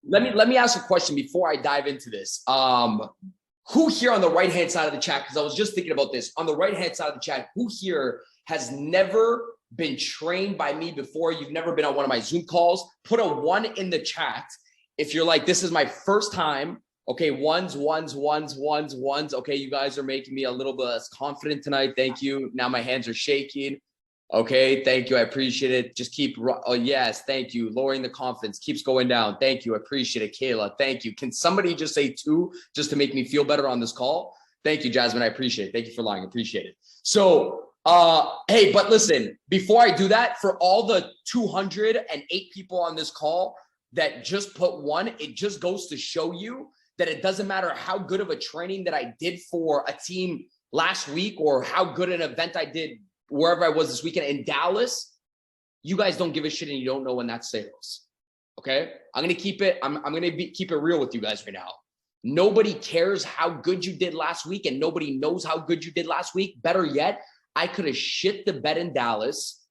let me ask a question before I dive into this. Who here on the right-hand side of the chat, because I was just thinking about this, on the right-hand side of the chat, who here has never been trained by me before? You've never been on one of my Zoom calls? Put a 1 in the chat. If you're like, this is my first time. Okay, ones. Okay, you guys are making me a little bit less confident tonight. Thank you. Now my hands are shaking. Okay, thank you. I appreciate it. Just keep, oh yes, thank you. Lowering the confidence keeps going down. Thank you. I appreciate it. Kayla, thank you. Can somebody just say 2 just to make me feel better on this call? Thank you, Jasmine. I appreciate it. Thank you for lying. Appreciate it. So, hey, but listen, before I do that, for all the 208 people on this call that just put 1, it just goes to show you that it doesn't matter how good of a training that I did for a team last week or how good an event I did wherever I was this weekend in Dallas. You guys don't give a shit and you don't know when that's sales. Okay, I'm gonna keep it. I'm gonna keep it real with you guys right now. Nobody cares how good you did last week, and nobody knows how good you did last week. Better yet, I could have shit the bed in Dallas.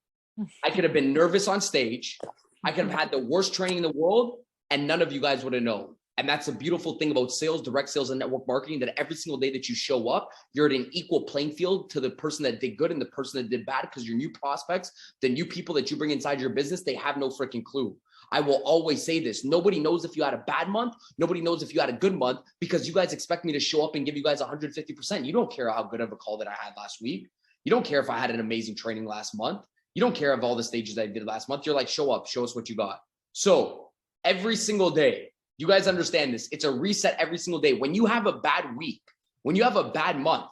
I could have been nervous on stage. I could have had the worst training in the world, and none of you guys would have known. And that's a beautiful thing about sales, direct sales, and network marketing, that every single day that you show up, you're at an equal playing field to the person that did good and the person that did bad, because your new prospects, the new people that you bring inside your business, they have no freaking clue. I will always say this. Nobody knows if you had a bad month. Nobody knows if you had a good month, because you guys expect me to show up and give you guys 150%. You don't care how good of a call that I had last week. You don't care if I had an amazing training last month. You don't care of all the stages I did last month. You're like, show up, show us what you got. So every single day, you guys understand this. It's a reset every single day. When you have a bad week, when you have a bad month,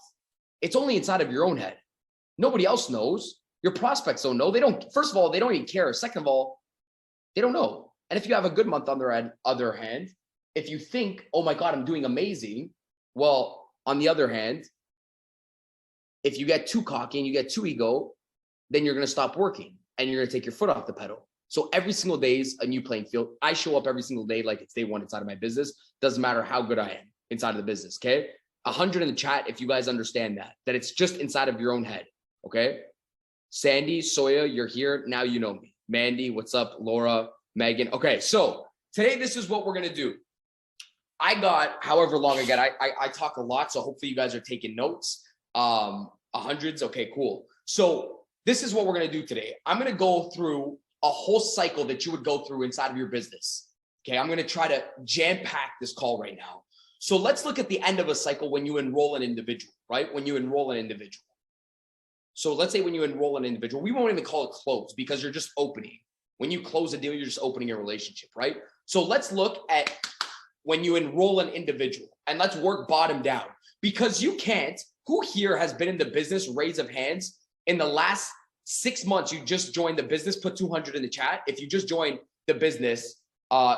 it's only inside of your own head. Nobody else knows. Your prospects don't know. They don't, first of all, they don't even care. Second of all, they don't know. And if you have a good month on the other hand, if you think, oh my God, I'm doing amazing. Well, on the other hand, if you get too cocky and you get too ego, then you're going to stop working and you're going to take your foot off the pedal. So every single day is a new playing field. I show up every single day like it's day 1 inside of my business. Doesn't matter how good I am inside of the business, okay? 100 in the chat if you guys understand that it's just inside of your own head, okay? Sandy, Soya, you're here. Now you know me. Mandy, what's up? Laura, Megan. Okay, so today this is what we're going to do. I got however long again. I talk a lot, so hopefully you guys are taking notes. Hundreds. Okay, cool. So this is what we're going to do today. I'm going to go through a whole cycle that you would go through inside of your business. Okay, I'm going to try to jam pack this call right now. So let's look at the end of a cycle when you enroll an individual, right? When you enroll an individual. So let's say when you enroll an individual, we won't even call it close because you're just opening. When you close a deal, you're just opening a relationship, right? So let's look at when you enroll an individual and let's work bottom down, because you can't. Who here has been in the business? Raise of hands. In the last 6 months, you just joined the business, put 200 in the chat. If you just joined the business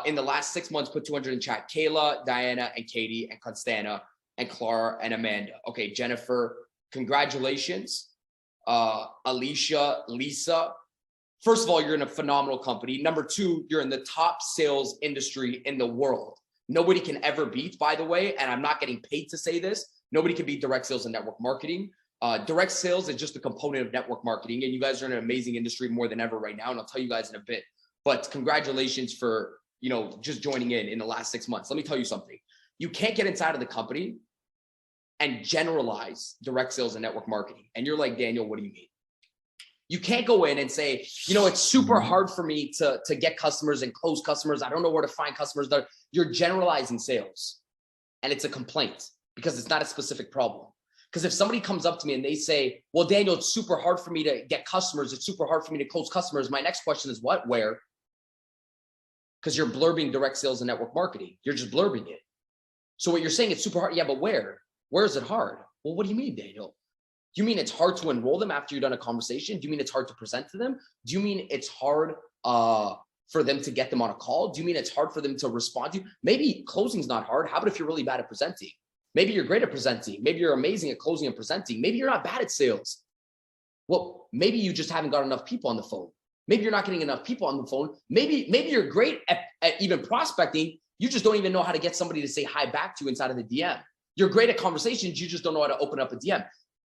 in the last 6 months, put 200 in chat. Kayla, Diana, and Katie, and Constana, and Clara, and Amanda. Okay, Jennifer, congratulations. Alicia, Lisa. First of all, you're in a phenomenal company. Number 2, you're in the top sales industry in the world. Nobody can ever beat, by the way, and I'm not getting paid to say this. Nobody can beat direct sales and network marketing. Direct sales is just a component of network marketing, and you guys are in an amazing industry more than ever right now, and I'll tell you guys in a bit. But congratulations for, just joining in the last 6 months. Let me tell you something. You can't get inside of the company and generalize direct sales and network marketing. And you're like, Daniel, what do you mean? You can't go in and say, it's super hard for me to get customers and close customers. I don't know where to find customers. You're generalizing sales, and it's a complaint because it's not a specific problem. Because if somebody comes up to me and they say, well, Daniel, it's super hard for me to get customers. It's super hard for me to close customers. My next question is what? Where? Because you're blurbing direct sales and network marketing. You're just blurbing it. So what you're saying, it's super hard. Yeah, but where? Where is it hard? Well, what do you mean, Daniel? Do you mean it's hard to enroll them after you've done a conversation? Do you mean it's hard to present to them? Do you mean it's hard for them to get them on a call? Do you mean it's hard for them to respond to you? Maybe closing's not hard. How about if you're really bad at presenting? Maybe you're great at presenting. Maybe you're amazing at closing and presenting. Maybe you're not bad at sales. Well, maybe you just haven't got enough people on the phone. Maybe you're not getting enough people on the phone. Maybe you're great at even prospecting. You just don't even know how to get somebody to say hi back to you inside of the DM. You're great at conversations. You just don't know how to open up a DM.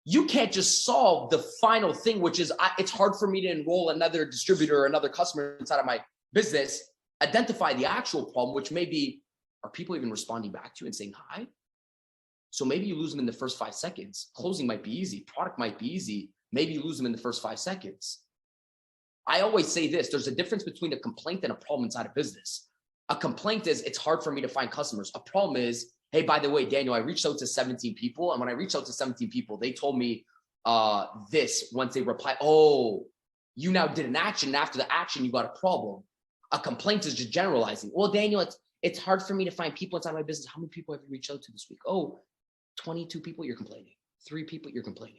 You can't just solve the final thing, which is it's hard for me to enroll another distributor or another customer inside of my business Identify the actual problem, which may be, are people even responding back to you and saying hi? So maybe you lose them in the first 5 seconds. Closing might be easy. Product might be easy. Maybe you lose them in the first 5 seconds. I always say this, there's a difference between a complaint and a problem inside a business. A complaint is, it's hard for me to find customers. A problem is, hey, by the way, Daniel, I reached out to 17 people. And when I reached out to 17 people, they told me this once they replied, oh, you now did an action. And after the action, you got a problem. A complaint is just generalizing. Well, Daniel, it's hard for me to find people inside my business. How many people have you reached out to this week? Oh, 22 people, you're complaining. 3 people, you're complaining.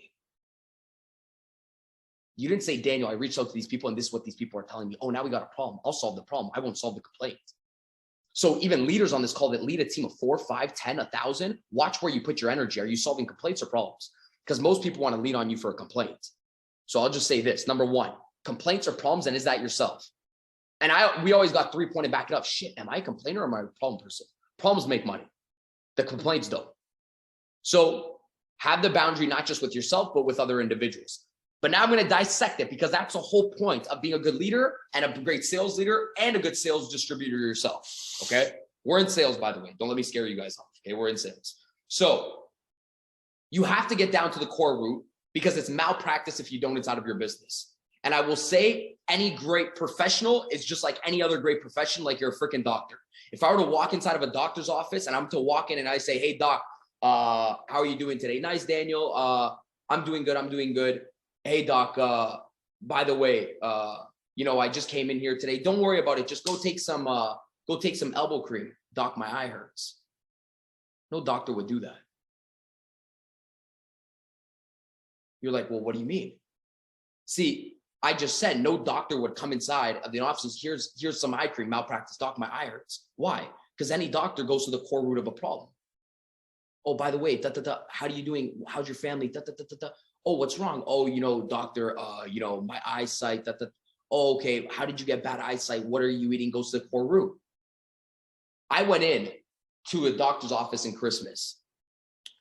You didn't say, Daniel, I reached out to these people and this is what these people are telling me. Oh, now we got a problem. I'll solve the problem. I won't solve the complaint. So even leaders on this call that lead a team of 4, 5, 10, 1,000, watch where you put your energy. Are you solving complaints or problems? Because most people want to lean on you for a complaint. So I'll just say this. Number 1, complaints or problems, and is that yourself? And we always got 3 point and back it up. Shit, am I a complainer or am I a problem person? Problems make money. The complaints don't. So have the boundary, not just with yourself, but with other individuals. But now I'm going to dissect it because that's the whole point of being a good leader and a great sales leader and a good sales distributor yourself. Okay. We're in sales, by the way. Don't let me scare you guys off. Okay. We're in sales. So you have to get down to the core root because it's malpractice if you don't inside of your business. And I will say any great professional is just like any other great profession, like you're a freaking doctor. If I were to walk inside of a doctor's office and I'm to walk in and I say, hey, doc, how are you doing today? Nice, Daniel. I'm doing good. I'm doing good. Hey, doc, by the way, I just came in here today. Don't worry about it. Just go take some elbow cream. Doc, my eye hurts. No doctor would do that. You're like, well, what do you mean? See, I just said no doctor would come inside of the office. Here's some eye cream, malpractice. Doc, my eye hurts. Why? Because any doctor goes to the core root of a problem. Oh, by the way, how are you doing? How's your family? Oh, what's wrong? Oh, doctor, my eyesight. Oh, okay. How did you get bad eyesight? What are you eating? Goes to the core root. I went in to a doctor's office in Christmas.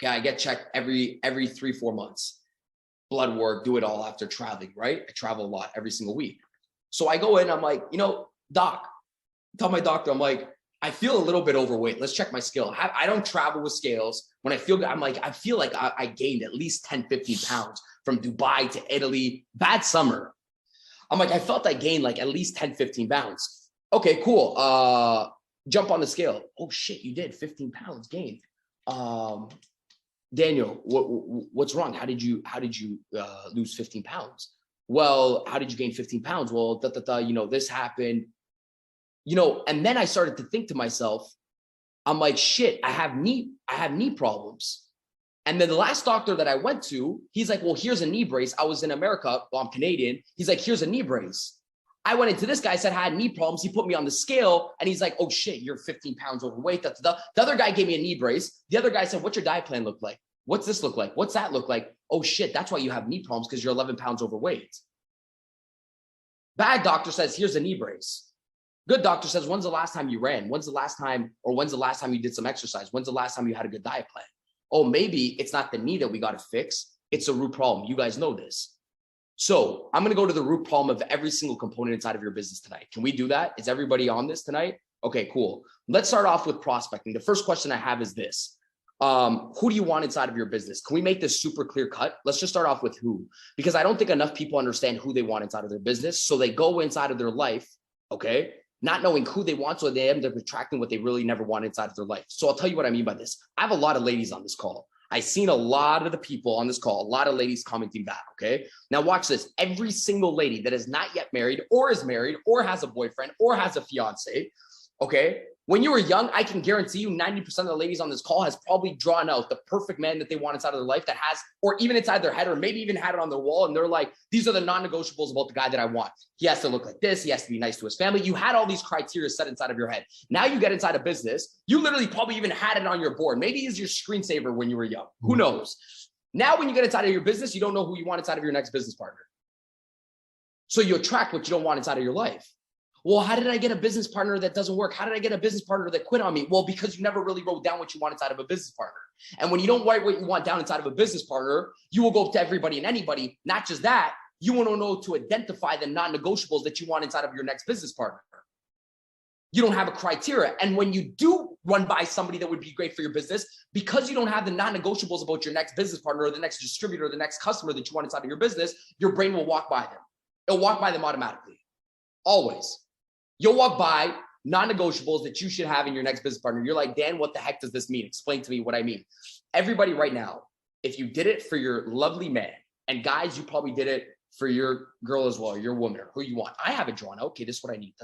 Okay, I get checked every 3-4 months. Blood work, do it all after traveling, right? I travel a lot every single week. So I go in, I'm like, doc, tell my doctor, I'm like, I feel a little bit overweight. Let's check my scale. I don't travel with scales. When I feel good, I feel like I gained at least 10, 15 pounds from Dubai to Italy. Bad summer. I'm like, I felt I gained like at least 10, 15 pounds. Okay, cool. Jump on the scale. Oh shit, you did 15 pounds gained. Daniel, what's wrong? How did you lose 15 pounds? Well, how did you gain 15 pounds? Well, this happened. And then I started to think to myself, I'm like, shit, I have knee problems. And then the last doctor that I went to, he's like, well, here's a knee brace. I was in America. Well, I'm Canadian. He's like, here's a knee brace. I went into this guy, said I had knee problems. He put me on the scale and he's like, oh shit, you're 15 pounds overweight. The other guy gave me a knee brace. The other guy said, what's your diet plan look like? What's this look like? What's that look like? Oh shit, that's why you have knee problems because you're 11 pounds overweight. Bad doctor says, here's a knee brace. Good doctor says, when's the last time you ran? When's the last time you did some exercise? When's the last time you had a good diet plan? Oh, maybe it's not the knee that we got to fix. It's a root problem. You guys know this. So I'm going to go to the root problem of every single component inside of your business tonight. Can we do that? Is everybody on this tonight? Okay, cool. Let's start off with prospecting. The first question I have is this. Who do you want inside of your business? Can we make this super clear cut? Let's just start off with who, because I don't think enough people understand who they want inside of their business. So they go inside of their life, okay, not knowing who they want. So they end up attracting what they really never want inside of their life. So I'll tell you what I mean by this. I have a lot of ladies on this call. I've seen a lot of the people on this call, a lot of ladies commenting back, okay? Now watch this. Every single lady that is not yet married or is married or has a boyfriend or has a fiance, okay? When you were young, I can guarantee you 90% of the ladies on this call has probably drawn out the perfect man that they want inside of their life that has, or even inside their head, or maybe even had it on their wall. And they're like, these are the non-negotiables about the guy that I want. He has to look like this. He has to be nice to his family. You had all these criteria set inside of your head. Now you get inside a business. You literally probably even had it on your board. Maybe it's your screensaver when you were young. Who knows? Now, when you get inside of your business, you don't know who you want inside of your next business partner. So you attract what you don't want inside of your life. Well, how did I get a business partner that doesn't work? How did I get a business partner that quit on me? Well, because you never really wrote down what you want inside of a business partner. And when you don't write what you want down inside of a business partner, you will go up to everybody and anybody. Not just that, you want to know to identify the non-negotiables that you want inside of your next business partner. You don't have a criteria. And when you do run by somebody that would be great for your business, because you don't have the non-negotiables about your next business partner or the next distributor or the next customer that you want inside of your business, your brain will walk by them. It'll walk by them automatically. Always. You'll walk by non-negotiables that you should have in your next business partner. You're like, Dan, what the heck does this mean? Explain to me what I mean. Everybody right now, if you did it for your lovely man, and guys, you probably did it for your girl as well, your woman, or who you want. I have it drawn. Okay, this is what I need.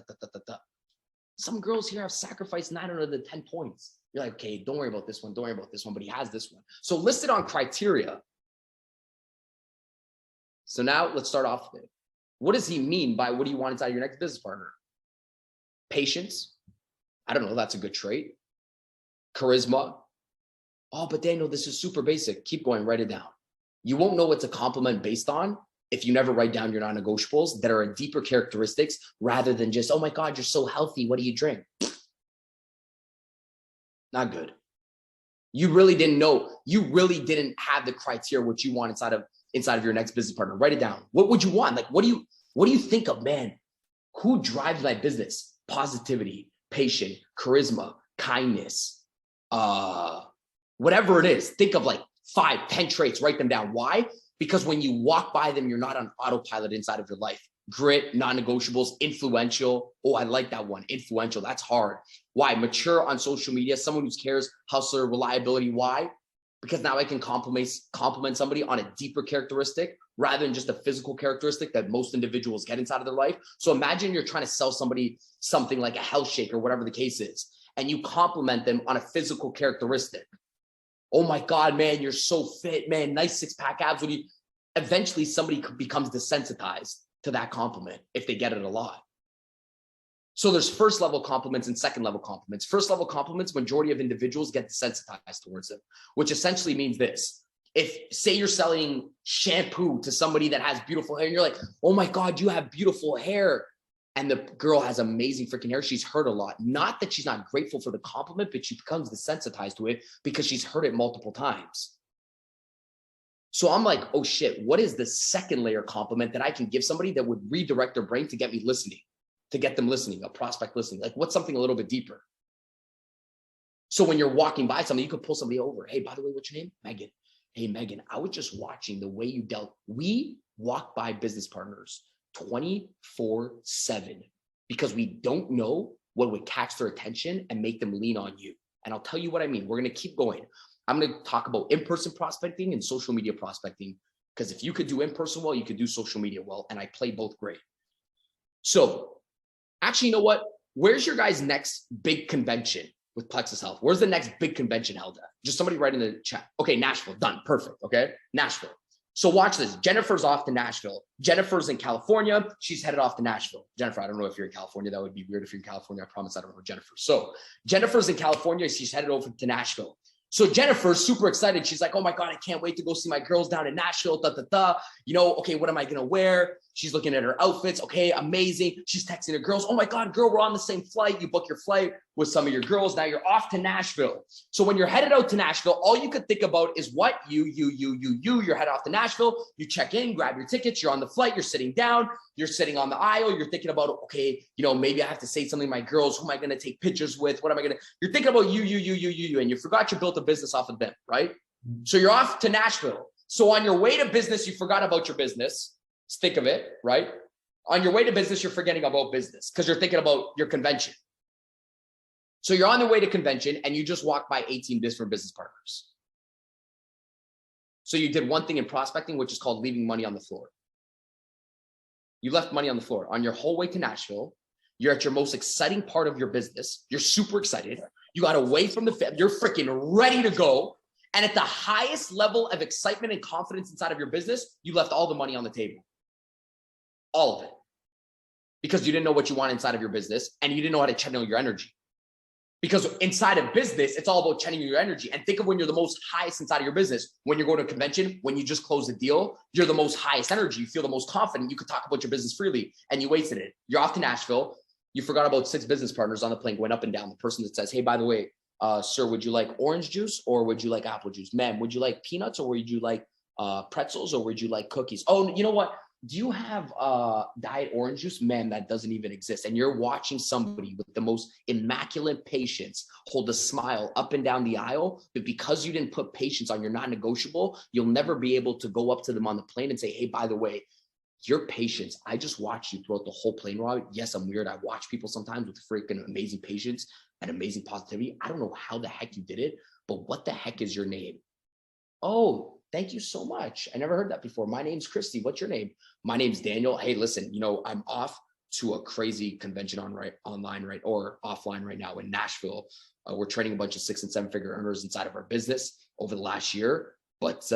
Some girls here have sacrificed 9 out of the 10 points. You're like, okay, don't worry about this one. Don't worry about this one, but he has this one. So listed on criteria. So now let's start off with it. What does he mean by what do you want inside of your next business partner? Patience. I don't know. That's a good trait. Charisma. Oh, but Daniel, this is super basic. Keep going. Write it down. You won't know what's a compliment based on if you never write down your non-negotiables that are a deeper characteristics rather than just, oh my God, you're so healthy. What do you drink? Not good. You really didn't know. You really didn't have the criteria what you want inside of your next business partner. Write it down. What would you want? Like, what do you think of, man? Who drives my business? Positivity, patience, charisma, kindness, whatever it is. Think of like 5, 10 traits, write them down. Why? Because when you walk by them, you're not on autopilot inside of your life. Grit, non-negotiables, influential. Oh, I like that one. Influential. That's hard. Why? Mature on social media. Someone who cares, hustler, reliability. Why? Because now I can compliment somebody on a deeper characteristic rather than just a physical characteristic that most individuals get inside of their life. So imagine you're trying to sell somebody something like a health shake or whatever the case is, and you compliment them on a physical characteristic. Oh my God, man, you're so fit, man. Nice 6-pack abs. Eventually somebody becomes desensitized to that compliment if they get it a lot. So there's first level compliments and second level compliments. First level compliments, majority of individuals get desensitized towards them, which essentially means this. If say you're selling shampoo to somebody that has beautiful hair and you're like, oh my God, you have beautiful hair. And the girl has amazing freaking hair. She's heard a lot. Not that she's not grateful for the compliment, but she becomes desensitized to it because she's heard it multiple times. So I'm like, oh shit, what is the second layer compliment that I can give somebody that would redirect their brain to get me listening, to get them listening, a prospect listening? Like what's something a little bit deeper? So when you're walking by somebody, you could pull somebody over. Hey, by the way, what's your name? Megan. Hey, Megan, I was just watching the way you dealt. We walk by business partners 24/7 because we don't know what would catch their attention and make them lean on you. And I'll tell you what I mean. We're going to keep going. I'm going to talk about in-person prospecting and social media prospecting, because if you could do in-person well, you could do social media well. And I play both great. So actually, you know what? Where's your guys' next big convention with Plexus Health? Where's the next big convention held at? Just somebody write in the chat. Okay, Nashville, done, perfect, okay? Nashville. So watch this. Jennifer's off to Nashville. Jennifer's in California. She's headed off to Nashville. Jennifer, I don't know if you're in California. That would be weird if you're in California. I promise I don't know Jennifer. So Jennifer's in California. She's headed over to Nashville. So Jennifer's super excited. She's like, oh my God, I can't wait to go see my girls down in Nashville. You know, okay, what am I going to wear? She's looking at her outfits. Okay, amazing. She's texting her girls. Oh my God, girl, we're on the same flight. You book your flight with some of your girls. Now you're off to Nashville. So when you're headed out to Nashville, all you could think about is what? You're headed off to Nashville. You check in, grab your tickets. You're on the flight. You're sitting down. You're sitting on the aisle. You're thinking about, okay, you know, maybe I have to say something to my girls. Who am I going to take pictures with? What am I going to? You're thinking about you. And you forgot you built a business off of them, right? So you're off to Nashville. So on your way to business, you forgot about your business. Think of it, right? On your way to business, you're forgetting about business because you're thinking about your convention. So you're on the way to convention and you just walk by 18 different business partners. So you did one thing in prospecting, which is called leaving money on the floor. You left money on the floor. On your whole way to Nashville, you're at your most exciting part of your business. You're super excited. You got away from the you're freaking ready to go. And at the highest level of excitement and confidence inside of your business, you left all the money on the table. All of it. Because you didn't know what you want inside of your business and you didn't know how to channel your energy. Because inside of business, it's all about channeling your energy. And think of when you're the most highest inside of your business. When you're going to a convention, when you just close a deal, you're the most highest energy. You feel the most confident. You could talk about your business freely and you wasted it. You're off to Nashville. You forgot about 6 business partners on the plane going up and down. The person that says, hey, by the way, sir, would you like orange juice or would you like apple juice? Ma'am, would you like peanuts or would you like pretzels or would you like cookies? Oh, you know what? do you have diet orange juice? Man, that doesn't even exist. And you're watching somebody with the most immaculate patience hold a smile up and down the aisle, but because you didn't put patience on your non-negotiable, you'll never be able to go up to them on the plane and say, hey, by the way, your patience, I just watched you throughout the whole plane ride. Yes, I'm weird. I watch people sometimes with freaking amazing patience and amazing positivity. I don't know how the heck you did it, but what the heck is your name? Oh, thank you so much. I never heard that before. My name's Christy. What's your name? My name's Daniel. Hey, listen, I'm off to a crazy convention online or offline right now in Nashville. We're training a bunch of 6 and 7 figure earners inside of our business over the last year. But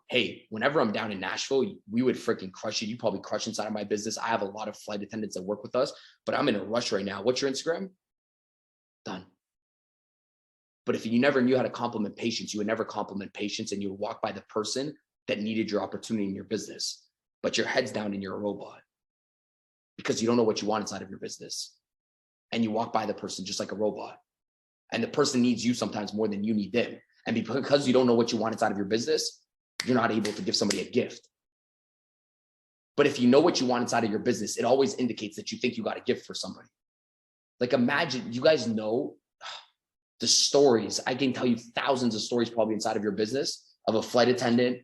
hey, whenever I'm down in Nashville, we would freaking crush it. You probably crush inside of my business. I have a lot of flight attendants that work with us, but I'm in a rush right now. What's your Instagram? Done. But if you never knew how to compliment patience, you would never compliment patience, and you would walk by the person that needed your opportunity in your business. But your head's down and you're a robot because you don't know what you want inside of your business. And you walk by the person just like a robot. And the person needs you sometimes more than you need them. And because you don't know what you want inside of your business, you're not able to give somebody a gift. But if you know what you want inside of your business, it always indicates that you think you got a gift for somebody. Like imagine, you guys know the stories. I can tell you thousands of stories probably inside of your business of a flight attendant,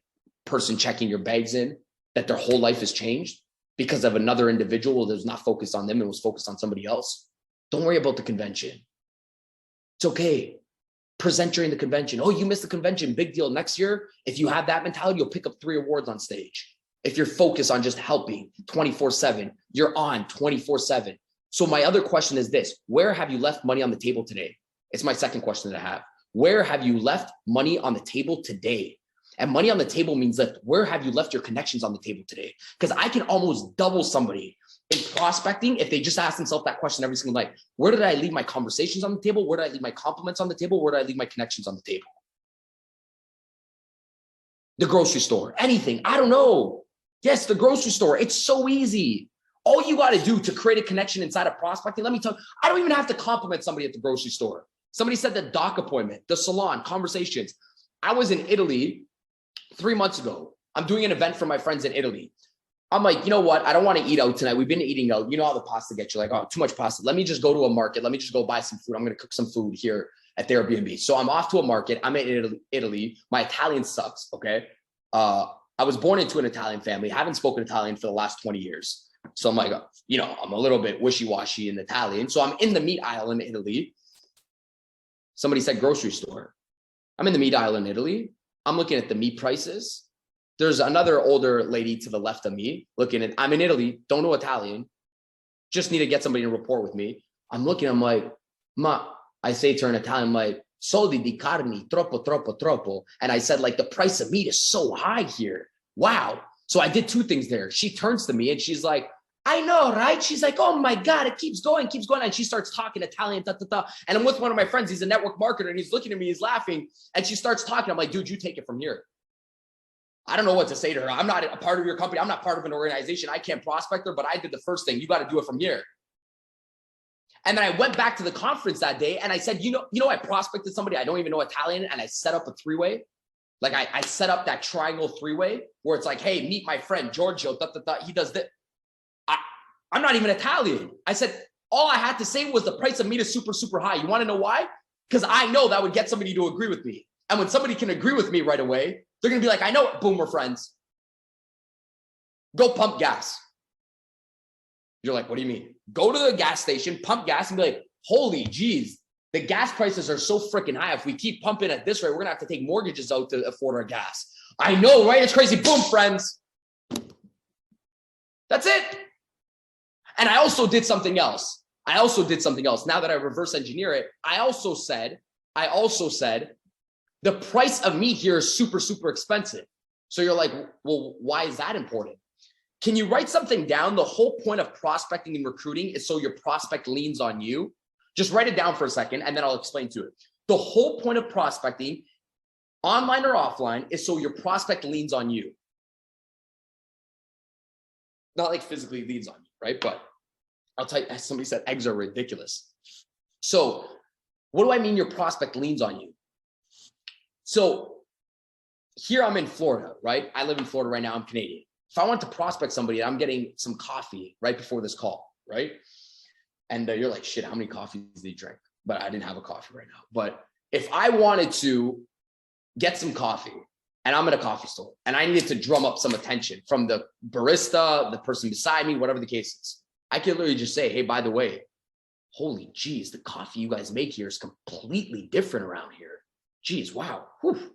person checking your bags in, that their whole life has changed because of another individual that was not focused on them and was focused on somebody else. Don't worry about the convention. It's okay. Present during the convention. Oh, you missed the convention. Big deal. Next year, if you have that mentality, you'll pick up 3 awards on stage. If you're focused on just helping 24/7, you're on 24/7. So my other question is this: where have you left money on the table today? It's my second question that I have. Where have you left money on the table today? And money on the table means that where have you left your connections on the table today? Because I can almost double somebody in prospecting if they just ask themselves that question every single night. Where did I leave my conversations on the table? Where did I leave my compliments on the table? Where did I leave my connections on the table? The grocery store, anything, I don't know. Yes, the grocery store, it's so easy. All you got to do to create a connection inside of prospecting, let me tell you, I don't even have to compliment somebody at the grocery store. Somebody said the doc appointment, the salon, conversations. I was in Italy 3 months ago. I'm doing an event for my friends in Italy. I'm like, you know what? I don't want to eat out tonight. We've been eating out. You know how the pasta gets you like, oh, too much pasta. Let me just go to a market. Let me just go buy some food. I'm going to cook some food here at the Airbnb. So I'm off to a market. I'm in Italy. My Italian sucks. Okay. I was born into an Italian family. I haven't spoken Italian for the last 20 years. So I'm like, I'm a little bit wishy-washy in Italian. So I'm in the meat aisle in Italy. Somebody said grocery store. I'm in the meat aisle in Italy. I'm looking at the meat prices. There's another older lady to the left of me looking at, I'm in Italy, don't know Italian, just need to get somebody to report with me. I'm looking, I'm like, I say to her in Italian, I'm like, soldi di carne, troppo, troppo, troppo. And I said, like, the price of meat is so high here. Wow. So I did 2 things there. She turns to me and she's like, I know, right? She's like, oh my God, it keeps going. And she starts talking Italian, And I'm with one of my friends. He's a network marketer and he's looking at me, he's laughing. And she starts talking. I'm like, dude, you take it from here. I don't know what to say to her. I'm not a part of your company. I'm not part of an organization. I can't prospect her, but I did the first thing. You got to do it from here. And then I went back to the conference that day and I said, I prospected somebody. I don't even know Italian. And I set up a 3-way. Like I set up that triangle 3-way where it's like, hey, meet my friend, Giorgio. He does this. I'm not even Italian. I said, all I had to say was the price of meat is super, super high. You want to know why? Because I know that would get somebody to agree with me. And when somebody can agree with me right away, they're going to be like, I know it. Boom, we're friends. Go pump gas. You're like, what do you mean? Go to the gas station, pump gas and be like, holy geez, the gas prices are so freaking high. If we keep pumping at this rate, we're going to have to take mortgages out to afford our gas. I know, right? It's crazy. Boom, friends. That's it. And I also did something else. Now that I reverse engineer it, I also said, the price of meat here is super, super expensive. So you're like, well, why is that important? Can you write something down? The whole point of prospecting and recruiting is so your prospect leans on you. Just write it down for a second and then I'll explain to it. The whole point of prospecting, online or offline, is so your prospect leans on you. Not like physically leans on you, right? But I'll tell you, as somebody said, eggs are ridiculous. So what do I mean your prospect leans on you? So here I'm in Florida, right? I live in Florida right now. I'm Canadian. if I want to prospect somebody, I'm getting some coffee right before this call, right? And you're like, shit, how many coffees do you drink? But I didn't have a coffee right now. But if I wanted to get some coffee and I'm at a coffee store and I needed to drum up some attention from the barista, the person beside me, whatever the case is, I could literally just say, hey, by the way, holy geez, the coffee you guys make here is completely different around here. Geez, wow. Whew.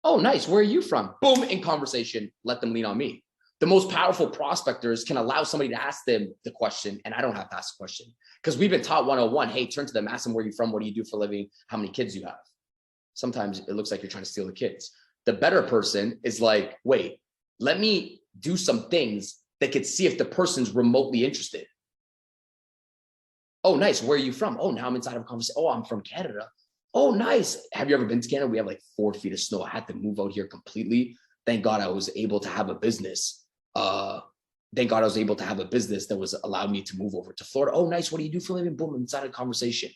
Oh, nice. Where are you from? Boom, in conversation, let them lean on me. The most powerful prospectors can allow somebody to ask them the question, and I don't have to ask the question because we've been taught 101. Hey, turn to them, ask them where you're from, what do you do for a living, how many kids you have. Sometimes it looks like you're trying to steal the kids. The better person is like, wait, let me do some things that could see if the person's remotely interested. Oh, nice. Where are you from? Oh, now I'm inside of a conversation. Oh, I'm from Canada. Oh, nice. Have you ever been to Canada? We have like 4 feet of snow. I had to move out here completely. Thank God I was able to have a business. Thank God I was able to have a business that was allowed me to move over to Florida. Oh, nice. What do you do for a living? Boom, inside a conversation.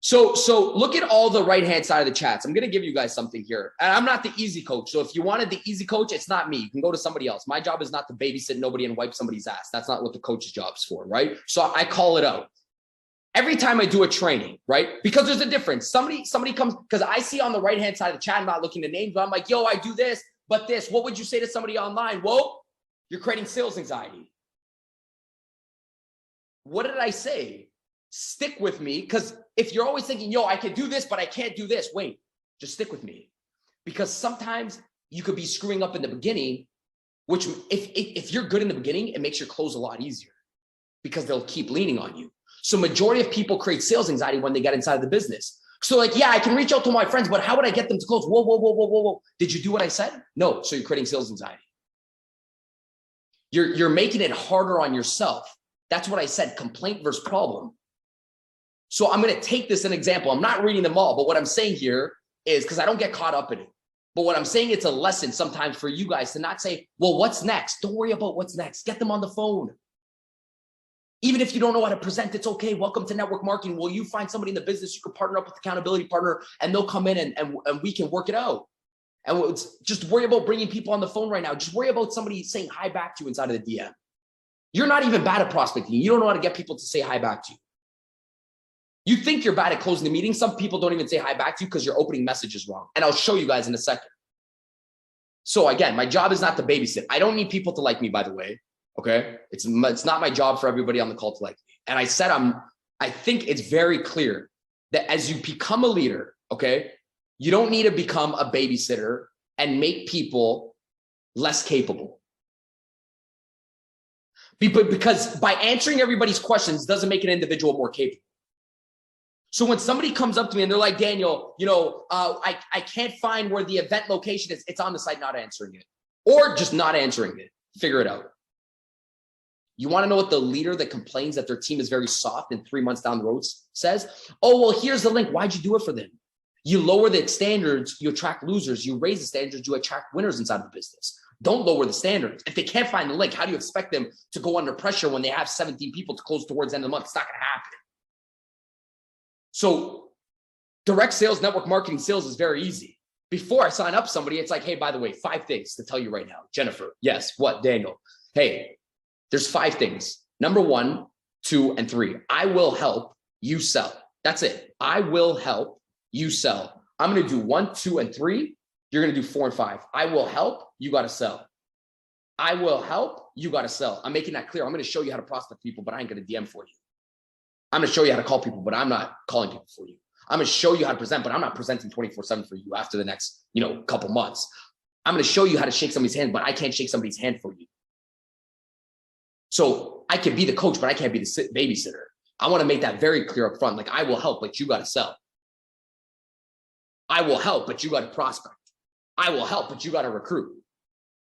So look at all the right-hand side of the chats. I'm going to give you guys something here. And I'm not the easy coach. So if you wanted the easy coach, it's not me. You can go to somebody else. My job is not to babysit nobody and wipe somebody's ass. That's not what the coach's job's for, right? So I call it out. Every time I do a training, right? Because there's a difference. Somebody comes, because I see on the right-hand side of the chat, I'm not looking at names, but I'm like, yo, I do this, but this. What would you say to somebody online? Whoa, you're creating sales anxiety. What did I say? Stick with me, because if you're always thinking, yo, I can do this, but I can't do this, wait, just stick with me. Because sometimes you could be screwing up in the beginning, which if you're good in the beginning, it makes your close a lot easier because they'll keep leaning on you. So majority of people create sales anxiety when they get inside of the business. So like, yeah, I can reach out to my friends, but how would I get them to close? Whoa, whoa, whoa, whoa, whoa, whoa. Did you do what I said? No. So you're creating sales anxiety. You're making it harder on yourself. That's what I said, complaint versus problem. So I'm going to take this an example. I'm not reading them all, but what I'm saying here is, because I don't get caught up in it, but what I'm saying, it's a lesson sometimes for you guys to not say, well, what's next? Don't worry about what's next. Get them on the phone. Even if you don't know how to present, it's okay. Welcome to network marketing. Will you find somebody in the business you can partner up with, accountability partner, and they'll come in and we can work it out. And just worry about bringing people on the phone right now. Just worry about somebody saying hi back to you inside of the DM. You're not even bad at prospecting. You don't know how to get people to say hi back to you. You think you're bad at closing the meeting. Some people don't even say hi back to you because your opening message is wrong. And I'll show you guys in a second. So again, my job is not to babysit. I don't need people to like me, by the way. Okay. It's not my job for everybody on the call to like me. And I said, I think it's very clear that as you become a leader, okay, you don't need to become a babysitter and make people less capable. Because by answering everybody's questions doesn't make an individual more capable. So when somebody comes up to me and they're like, Daniel, I can't find where the event location is. It's on the site, not answering it, or just not answering it. Figure it out. You want to know what the leader that complains that their team is very soft and 3 months down the road says? Oh, well, here's the link. Why'd you do it for them? You lower the standards, you attract losers. You raise the standards, you attract winners inside of the business. Don't lower the standards. If they can't find the link, how do you expect them to go under pressure when they have 17 people to close towards the end of the month? It's not going to happen. So direct sales, network marketing sales is very easy. Before I sign up somebody, it's like, hey, by the way, 5 things to tell you right now. Jennifer, yes, what, Daniel? Hey, there's 5 things. Number 1, 2, and 3. I will help you sell. That's it. I will help you sell. I'm going to do 1, 2, and 3. You're going to do 4 and 5. I will help. You got to sell. I will help. You got to sell. I'm making that clear. I'm going to show you how to prospect people, but I ain't going to DM for you. I'm going to show you how to call people, but I'm not calling people for you. I'm going to show you how to present, but I'm not presenting 24/7 for you after the next, couple months. I'm going to show you how to shake somebody's hand, but I can't shake somebody's hand for you. So I can be the coach, but I can't be the babysitter. I want to make that very clear up front. Like, I will help, but you got to sell. I will help, but you got to prospect. I will help, but you got to recruit.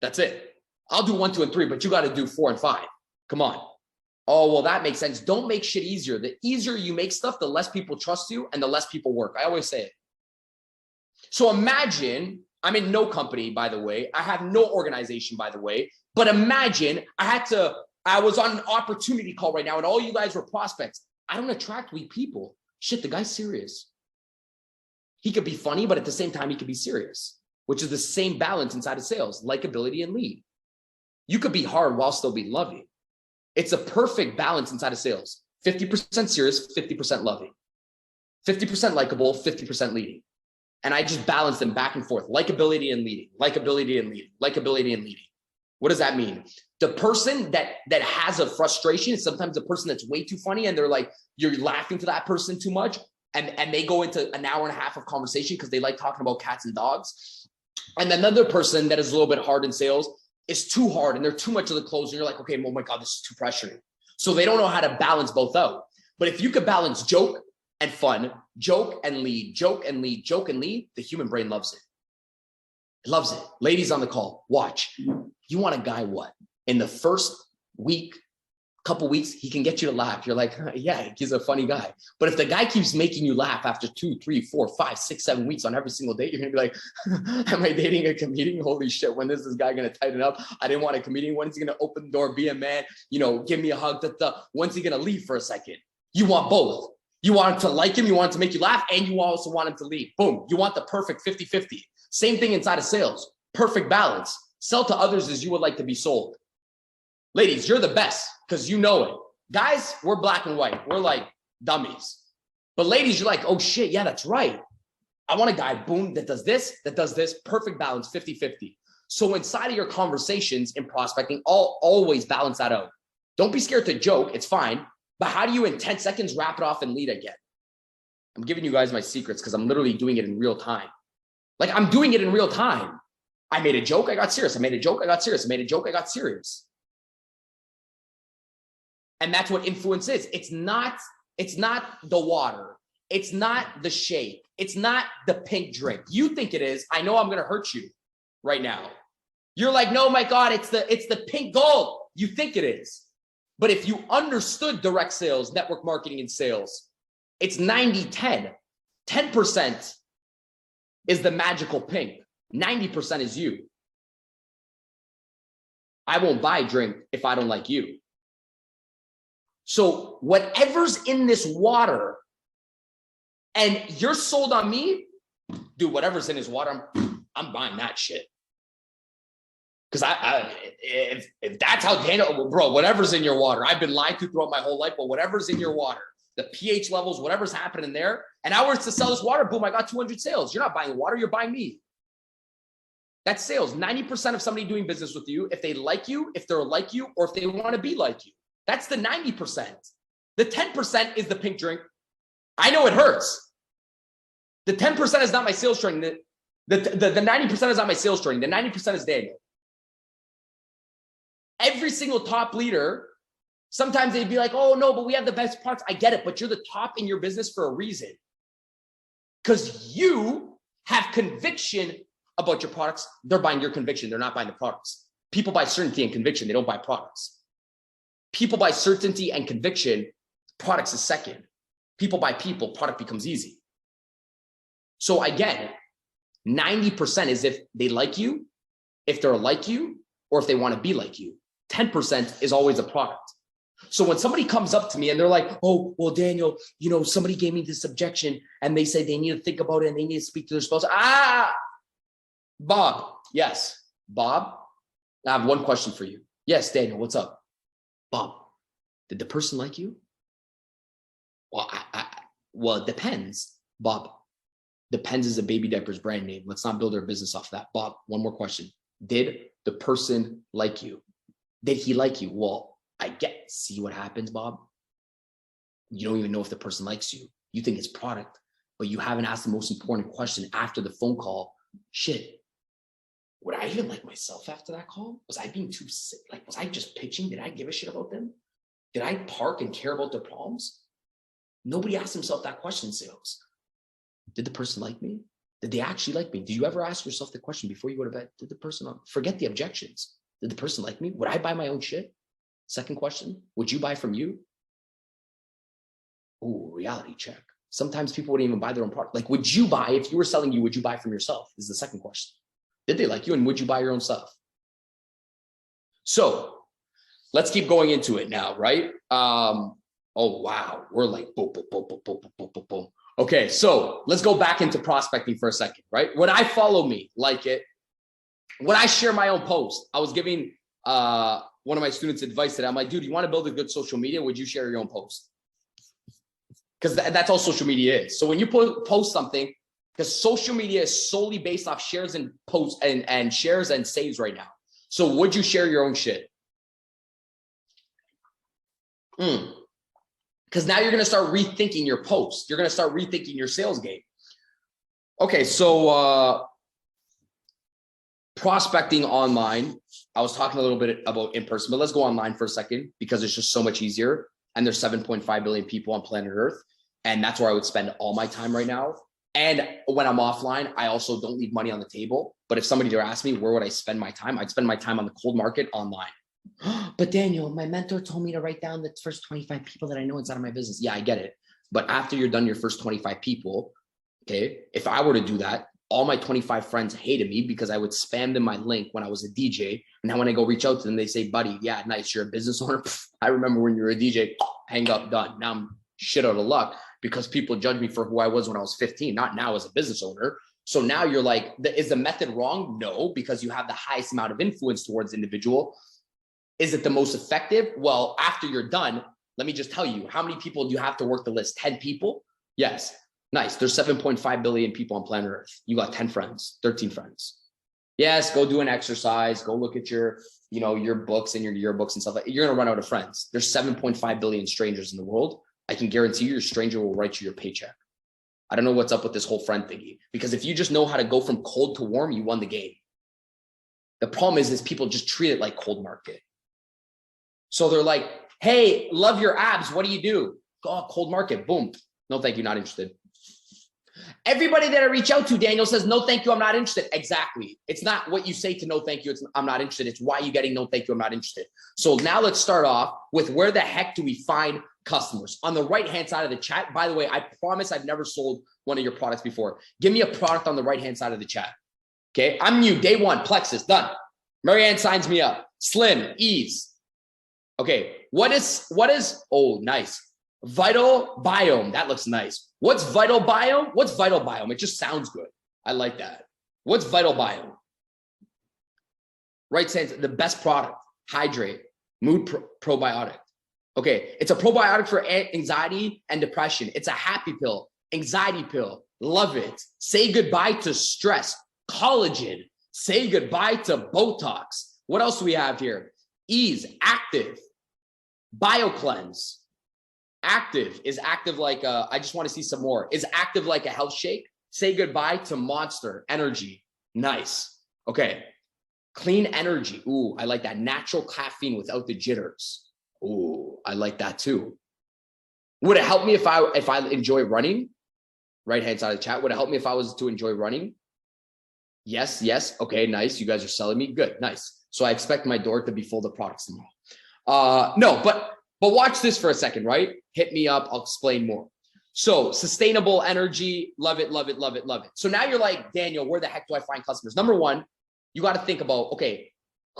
That's it. I'll do 1, 2, and 3, but you got to do 4 and 5. Come on. Oh, well, that makes sense. Don't make shit easier. The easier you make stuff, the less people trust you and the less people work. I always say it. So imagine, I'm in no company, by the way. I have no organization, by the way. But imagine I was on an opportunity call right now and all you guys were prospects. I don't attract weak people. Shit, the guy's serious. He could be funny, but at the same time, he could be serious. which is the same balance inside of sales, likability and lead. You could be hard while still being loving. It's a perfect balance inside of sales. 50% serious, 50% loving. 50% likable, 50% leading. And I just balance them back and forth. Likability and leading, likability and leading, likability and leading. What does that mean? The person that has a frustration is sometimes the person that's way too funny and they're like, you're laughing to that person too much. And they go into an hour and a half of conversation because they like talking about cats and dogs. And another person that is a little bit hard in sales is too hard and they're too much of the close. And you're like, okay, oh my God, this is too pressuring. So they don't know how to balance both out. But if you could balance joke and fun, joke and lead, joke and lead, joke and lead, the human brain loves it. It loves it. Ladies on the call, watch. You want a guy what? In the first week, couple weeks, he can get you to laugh. You're like, yeah, he's a funny guy. But if the guy keeps making you laugh after 2, 3, 4, 5, 6, 7 weeks on every single date, you're gonna be like, am I dating a comedian? Holy shit, when is this guy gonna tighten up? I didn't want a comedian. When is he gonna open the door, be a man, give me a hug? When's he gonna leave for a second? You want both. You want him to like him, you want him to make you laugh, and you also want him to leave. Boom, you want the perfect 50-50. Same thing inside of sales, perfect balance. Sell to others as you would like to be sold. Ladies, you're the best because you know it. Guys, we're black and white. We're like dummies. But ladies, you're like, oh shit, yeah, that's right. I want a guy, boom, that does this, perfect balance, 50-50. So inside of your conversations in prospecting, always balance that out. Don't be scared to joke, it's fine. But how do you in 10 seconds wrap it off and lead again? I'm giving you guys my secrets because I'm literally doing it in real time. Like I'm doing it in real time. I made a joke, I got serious. I made a joke, I got serious. I made a joke, I got serious. And that's what influence is. It's not the water. It's not the shake. It's not the pink drink. You think it is. I know I'm going to hurt you right now. You're like, no, my God, it's the pink gold. You think it is. But if you understood direct sales, network marketing and sales, it's 90-10. 10% is the magical pink. 90% is you. I won't buy a drink if I don't like you. So whatever's in this water and you're sold on me, dude, whatever's in his water, I'm buying that shit. Because if that's how Daniel, bro, whatever's in your water, I've been lied to throughout my whole life, but whatever's in your water, the pH levels, whatever's happening there, and I was to sell this water, boom, I got 200 sales. You're not buying water, you're buying me. That's sales. 90% of somebody doing business with you, if they like you, if they're like you, or if they want to be like you. That's the 90%. The 10% is the pink drink. I know it hurts. The 10% is not my sales training. The 90% is not my sales training. The 90% is Daniel. Every single top leader, sometimes they'd be like, oh no, but we have the best products. I get it, but you're the top in your business for a reason. Because you have conviction about your products. They're buying your conviction. They're not buying the products. People buy certainty and conviction. They don't buy products. People buy certainty and conviction. Products is second. People buy people. Product becomes easy. So again, 90% is if they like you, if they're like you, or if they want to be like you. 10% is always a product. So when somebody comes up to me and they're like, oh, well, Daniel, somebody gave me this objection and they say they need to think about it and they need to speak to their spouse. Bob. Yes. Bob, I have one question for you. Yes, Daniel, what's up? Bob, did the person like you? Well, well, it depends. Bob, depends is a baby diapers brand name. Let's not build our business off that. Bob, one more question. Did the person like you? Did he like you? Well, see what happens, Bob? You don't even know if the person likes you. You think it's product, but you haven't asked the most important question after the phone call. Shit. Would I even like myself after that call? Was I being too sick? Like, was I just pitching? Did I give a shit about them? Did I park and care about their problems? Nobody asked himself that question in sales. Did the person like me? Did they actually like me? Did you ever ask yourself the question before you go to bed? Did the person, forget the objections. Did the person like me? Would I buy my own shit? Second question, would you buy from you? Oh, reality check. Sometimes people wouldn't even buy their own product. Like, would you buy, if you were selling you, would you buy from yourself? Is the second question. Did they like you? And would you buy your own stuff? So let's keep going into it now, right? Oh, wow. We're like, boom, boom, boom, boom, boom, boom, boom, boom. Okay, so let's go back into prospecting for a second, right? When I follow me, like it, when I share my own post, I was giving one of my students advice today. I'm like, dude, you want to build a good social media? Would you share your own post? Because that's all social media is. So when you post something, because social media is solely based off shares and posts and shares and saves right now. So would you share your own shit? Because now you're going to start rethinking your post. You're going to start rethinking your sales game. Okay, so prospecting online. I was talking a little bit about in person, but let's go online for a second because it's just so much easier. And there's 7.5 billion people on planet Earth. And that's where I would spend all my time right now. And when I'm offline, I also don't leave money on the table. But if somebody were to ask me, where would I spend my time? I'd spend my time on the cold market online. But Daniel, my mentor told me to write down the first 25 people that I know inside of my business. Yeah, I get it. But after you're done your first 25 people, okay, if I were to do that, all my 25 friends hated me because I would spam them my link when I was a DJ. And now when I go reach out to them, they say, buddy, yeah, nice. You're a business owner. I remember when you were a DJ, hang up, done. Now I'm shit out of luck because people judge me for who I was when I was 15, not now as a business owner. So now you're like, is the method wrong? No, because you have the highest amount of influence towards the individual. Is it the most effective? Well, after you're done, let me just tell you, how many people do you have to work the list? 10 people? Yes. Nice. There's 7.5 billion people on planet Earth. You got 10 friends, 13 friends. Yes, go do an exercise. Go look at your, your books and your yearbooks and stuff like that. You're going to run out of friends. There's 7.5 billion strangers in the world. I can guarantee you your stranger will write you your paycheck. I don't know what's up with this whole friend thingy, because if you just know how to go from cold to warm, you won the game. The problem is people just treat it like cold market. So they're like, hey, love your abs. What do you do? Go cold market. Boom. No, thank you. Not interested. Everybody that I reach out to, Daniel, says, no, thank you, I'm not interested. Exactly. It's not what you say to no, thank you, it's I'm not interested. It's why you're getting no, thank you, I'm not interested. So now let's start off with where the heck do we find customers? On the right-hand side of the chat, by the way, I promise I've never sold one of your products before. Give me a product on the right-hand side of the chat. Okay, I'm new, day one, Plexus, done. Marianne signs me up. Slim, ease. Okay, what is, oh, nice. Vital biome, that looks nice. What's vital biome? What's vital biome? It just sounds good. I like that. What's vital biome? Right sense, the best product, hydrate, mood probiotic. Okay, it's a probiotic for anxiety and depression. It's a happy pill, anxiety pill. Love it. Say goodbye to stress, collagen. Say goodbye to Botox. What else do we have here? Ease, active, BioCleanse. Active is active like I just want to see some more. Is active like a health shake? Say goodbye to Monster Energy. Nice. Okay. Clean energy. Ooh, I like that. Natural caffeine without the jitters. Ooh, I like that too. Would it help me if I enjoy running? Right hand side of the chat. Would it help me if I was to enjoy running? Yes, yes. Okay, nice. You guys are selling me. Good, nice. So I expect my door to be full of products tomorrow. No, but watch this for a second, right? Hit me up. I'll explain more. So sustainable energy. Love it, love it, love it, love it. So now you're like, Daniel, where the heck do I find customers? Number one, you got to think about, okay,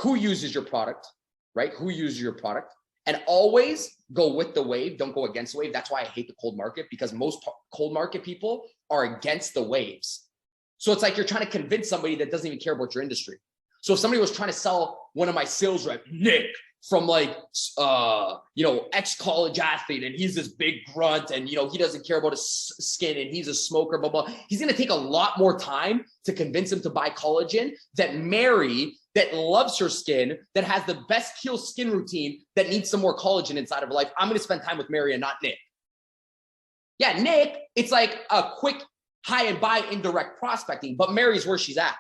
who uses your product, right? Who uses your product? And always go with the wave. Don't go against the wave. That's why I hate the cold market, because most cold market people are against the waves. So it's like you're trying to convince somebody that doesn't even care about your industry. So if somebody was trying to sell one of my sales reps, Nick, from like, ex-college athlete, and he's this big grunt, and, he doesn't care about his skin, and he's a smoker, blah, blah. He's going to take a lot more time to convince him to buy collagen than Mary, that loves her skin, that has the best kill skin routine, that needs some more collagen inside of her life. I'm going to spend time with Mary and not Nick. Yeah, Nick, it's like a quick high and buy indirect prospecting, but Mary's where she's at.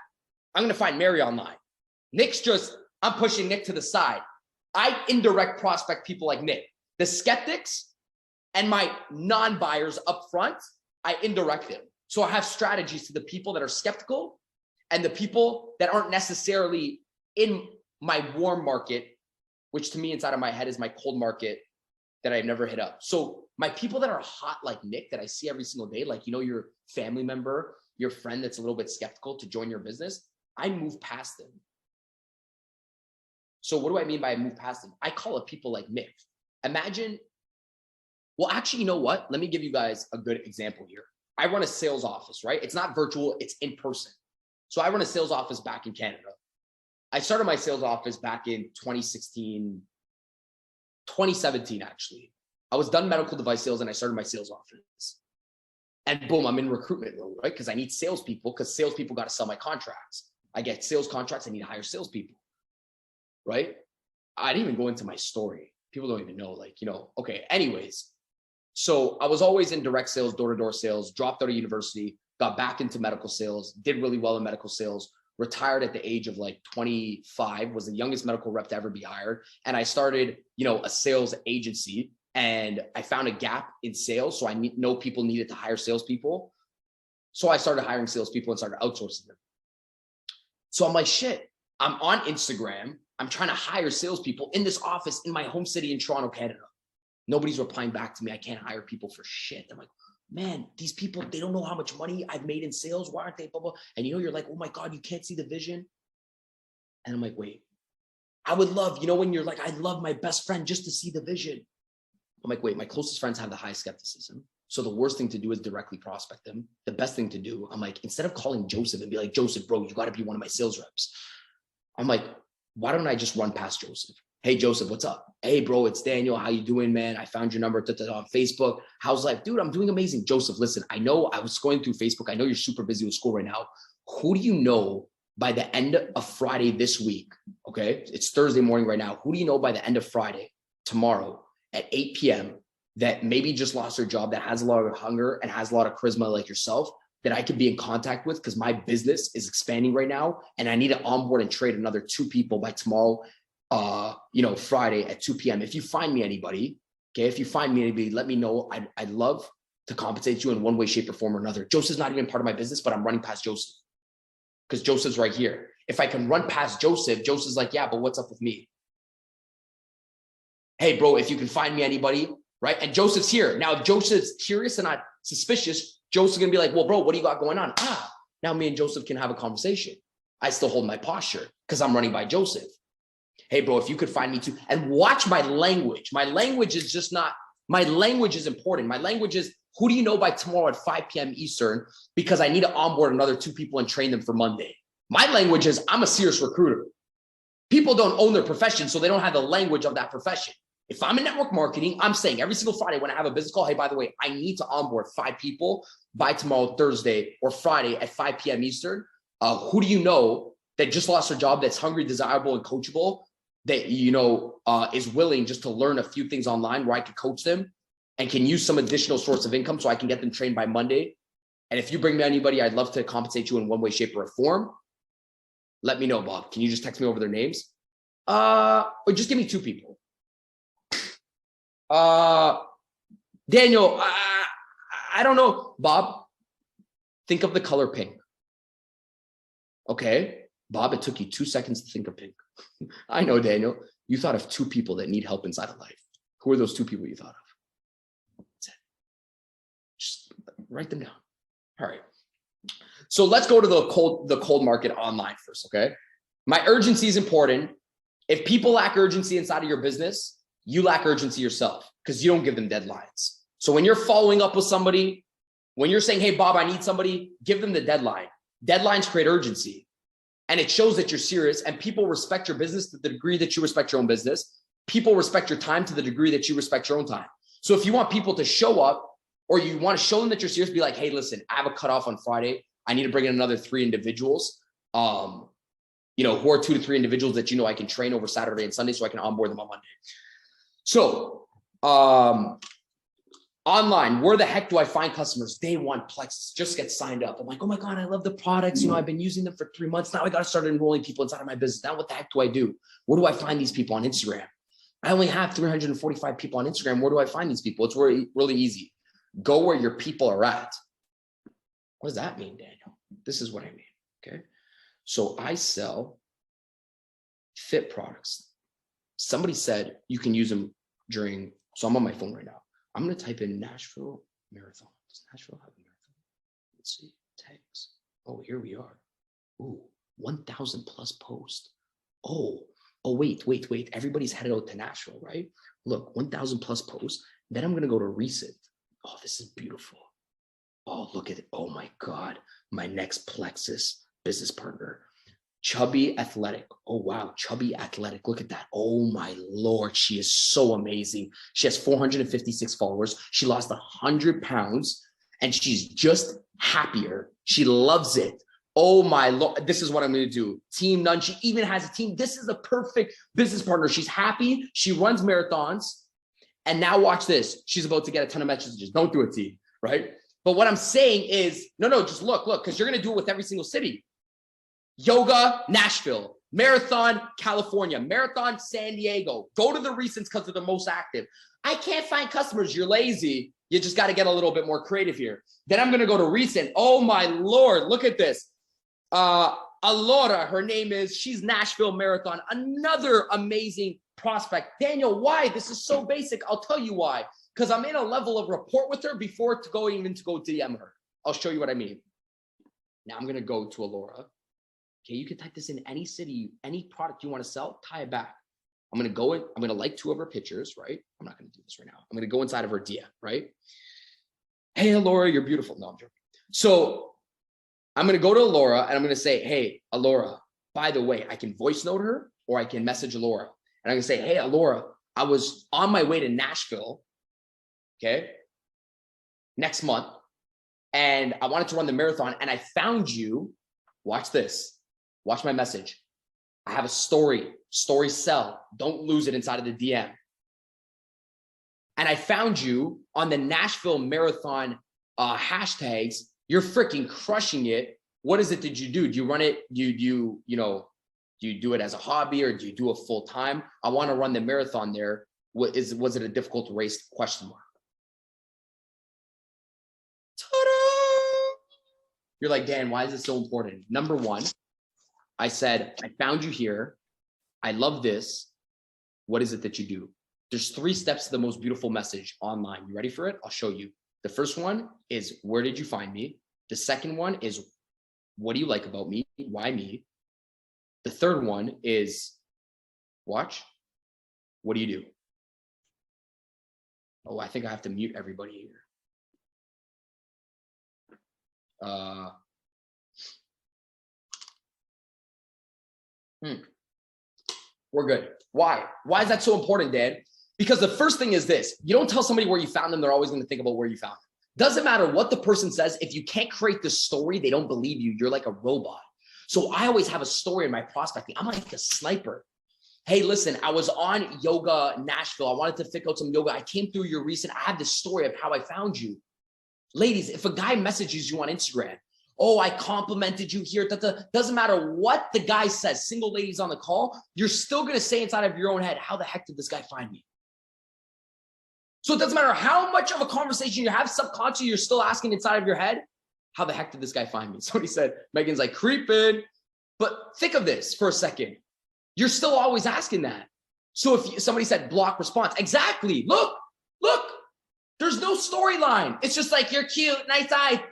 I'm going to find Mary online. Nick's just, I'm pushing Nick to the side. I indirect prospect people like Nick. The skeptics and my non-buyers up front, I indirect them. So I have strategies to the people that are skeptical and the people that aren't necessarily in my warm market, which to me inside of my head is my cold market that I've never hit up. So my people that are hot like Nick, that I see every single day, like, your family member, your friend that's a little bit skeptical to join your business, I move past them. So what do I mean by I move past them? I call it people like Nick. Imagine, well, actually, you know what? Let me give you guys a good example here. I run a sales office, right? It's not virtual, it's in person. So I run a sales office back in Canada. I started my sales office back in 2017, actually. I was done medical device sales and I started my sales office. And boom, I'm in recruitment mode, right? Because I need salespeople, because salespeople got to sell my contracts. I get sales contracts, I need to hire salespeople, right? I didn't even go into my story. People don't even know, like, okay, anyways. So I was always in direct sales, door-to-door sales, dropped out of university, got back into medical sales, did really well in medical sales, retired at the age of like 25, was the youngest medical rep to ever be hired. And I started, a sales agency, and I found a gap in sales. So I know people needed to hire salespeople. So I started hiring salespeople and started outsourcing them. So I'm like, shit, I'm on Instagram. I'm trying to hire salespeople in this office in my home city in Toronto, Canada. Nobody's replying back to me. I can't hire people for shit. I'm like, man, these people, they don't know how much money I've made in sales. Why aren't they blah, blah? And you're like, oh my God, you can't see the vision. And I'm like, wait, I would love, when you're like, I love my best friend just to see the vision. I'm like, wait, my closest friends have the highest skepticism. So the worst thing to do is directly prospect them. The best thing to do, I'm like, instead of calling Joseph and be like, Joseph, bro, you got to be one of my sales reps. I'm like, why don't I just run past Joseph? Hey, Joseph, what's up? Hey, bro, it's Daniel. How you doing, man? I found your number on Facebook. How's life? Dude, I'm doing amazing. Joseph, listen, I know I was going through Facebook. I know you're super busy with school right now. Who do you know by the end of Friday this week? Okay, it's Thursday morning right now. Who do you know by the end of Friday, tomorrow at 8 p.m. that maybe just lost their job, that has a lot of hunger and has a lot of charisma like yourself, that I could be in contact with, because my business is expanding right now and I need to onboard and trade another 2 people by tomorrow, Friday at 2 p.m. If you find me anybody, let me know. I'd love to compensate you in one way, shape, or form or another. Joseph's not even part of my business, but I'm running past Joseph because Joseph's right here. If I can run past Joseph, Joseph's like, yeah, but what's up with me? Hey, bro, if you can find me anybody, right? And Joseph's here. Now, if Joseph's curious and not suspicious, Joseph's going to be like, well, bro, what do you got going on? Now me and Joseph can have a conversation. I still hold my posture because I'm running by Joseph. Hey, bro, if you could find me too, and watch my language. My language is important. My language is, who do you know by tomorrow at 5 p.m. Eastern? Because I need to onboard another 2 people and train them for Monday. My language is, I'm a serious recruiter. People don't own their profession, so they don't have the language of that profession. If I'm in network marketing, I'm saying every single Friday when I have a business call, hey, by the way, I need to onboard 5 people by tomorrow, Thursday or Friday at 5 p.m. Eastern. Who do you know that just lost their job, that's hungry, desirable, and coachable, that, is willing just to learn a few things online where I can coach them and can use some additional source of income so I can get them trained by Monday. And if you bring me anybody, I'd love to compensate you in one way, shape, or form. Let me know, Bob. Can you just text me over their names? Or just give me 2 people. Daniel, I don't know. Bob, think of the color pink. Okay. Bob, it took you 2 seconds to think of pink. I know, Daniel. You thought of 2 people that need help inside of life. Who are those 2 people you thought of? That's it. Just write them down. All right. So let's go to the cold market online first, okay? My urgency is important. If people lack urgency inside of your business, you lack urgency yourself because you don't give them deadlines. So when you're following up with somebody, when you're saying, hey, Bob, I need somebody, give them the deadline. Deadlines create urgency. And it shows that you're serious, and people respect your business to the degree that you respect your own business. People respect your time to the degree that you respect your own time. So if you want people to show up, or you want to show them that you're serious, be like, hey, listen, I have a cutoff on Friday. I need to bring in another 3 individuals, who are 2 to 3 individuals that, I can train over Saturday and Sunday so I can onboard them on Monday. So online, where the heck do I find customers? Day one, Plexus, just get signed up. I'm like, oh my God, I love the products. I've been using them for 3 months. Now I got to start enrolling people inside of my business. Now what the heck do I do? Where do I find these people on Instagram? I only have 345 people on Instagram. Where do I find these people? It's really, really easy. Go where your people are at. What does that mean, Daniel? This is what I mean, okay? So I sell fit products. Somebody said you can use them so I'm on my phone right now. I'm going to type in Nashville Marathon. Does Nashville have a marathon? Let's see, tags. Oh, here we are. Ooh, 1,000 plus posts. Oh, wait. Everybody's headed out to Nashville, right? Look, 1,000 plus posts. Then I'm going to go to recent. Oh, this is beautiful. Oh, look at it. Oh my God. My next Plexus business partner. Chubby athletic. Oh, wow. Chubby athletic. Look at that. Oh my Lord. She is so amazing. She has 456 followers. She lost 100 pounds and she's just happier. She loves it. Oh my Lord. This is what I'm going to do. Team None. She even has a team. This is the perfect business partner. She's happy. She runs marathons. And now watch this. She's about to get a ton of messages. Don't do it, T, right? But what I'm saying is, no, just look, because you're going to do it with every single city. Yoga, Nashville, Marathon, California, Marathon, San Diego. Go to the recents because they're the most active. I can't find customers. You're lazy. You just got to get a little bit more creative here. Then I'm going to go to recent. Oh my Lord, look at this. Alora, her name is, she's Nashville Marathon. Another amazing prospect. Daniel, why? This is so basic. I'll tell you why. Because I'm in a level of rapport with her before to go DM her. I'll show you what I mean. Now I'm going to go to Alora. Okay, you can type this in any city, any product you want to sell, tie it back. I'm going to go in, I'm going to like 2 of her pictures, right? I'm not going to do this right now. I'm going to go inside of her DM, right? Hey, Alora, you're beautiful. No, I'm joking. So I'm going to go to Alora and I'm going to say, hey, Alora, by the way, I can voice note her or I can message Alora. And I'm going to say, hey, Alora, I was on my way to Nashville, okay, next month, and I wanted to run the marathon, and I found you. Watch this. Watch my message. I have a story sell. Don't lose it inside of the DM. And I found you on the Nashville Marathon hashtags. You're freaking crushing it. What is it that you do? Do you run it? Do you do it as a hobby or do you do it full time? I want to run the marathon there. Was it a difficult race? Question mark. Ta-da! You're like, Dan, why is this so important? Number one, I said, I found you here. I love this. What is it that you do? There's 3 steps to the most beautiful message online. You ready for it? I'll show you. The first one is, where did you find me? The second one is, what do you like about me? Why me? The third one is, watch, what do you do? Oh, I think I have to mute everybody here. We're good. Why? Why is that so important, Dan? Because the first thing is this. You don't tell somebody where you found them, they're always going to think about where you found them. Doesn't matter what the person says. If you can't create the story, they don't believe you. You're like a robot. So I always have a story in my prospecting. I'm like a sniper. Hey, listen, I was on Yoga Nashville. I wanted to pick out some yoga. I came through your recent. I have this story of how I found you. Ladies, if a guy messages you on Instagram, oh, I complimented you here. Doesn't matter what the guy says. Single ladies on the call, you're still going to say inside of your own head, how the heck did this guy find me? So it doesn't matter how much of a conversation you have subconsciously, you're still asking inside of your head, how the heck did this guy find me? Somebody said, Megan's like creeping. But think of this for a second. You're still always asking that. So if somebody said block response, exactly. Look, there's no storyline. It's just like, you're cute, nice eye.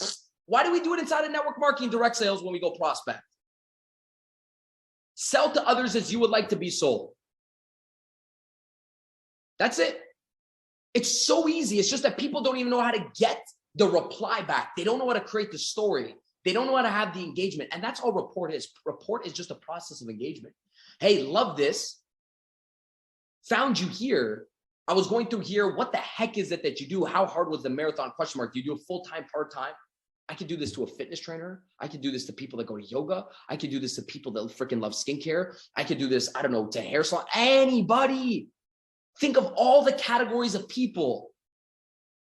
Why do we do it inside of network marketing, direct sales when we go prospect? Sell to others as you would like to be sold. That's it. It's so easy. It's just that people don't even know how to get the reply back. They don't know how to create the story. They don't know how to have the engagement. And that's all report is. Report is just a process of engagement. Hey, love this. Found you here. I was going through here. What the heck is it that you do? How hard was the marathon? Question mark. Do you do it full-time, part-time? I could do this to a fitness trainer. I could do this to people that go to yoga. I could do this to people that freaking love skincare. I could do this, I don't know, to hair salon. Anybody. Think of all the categories of people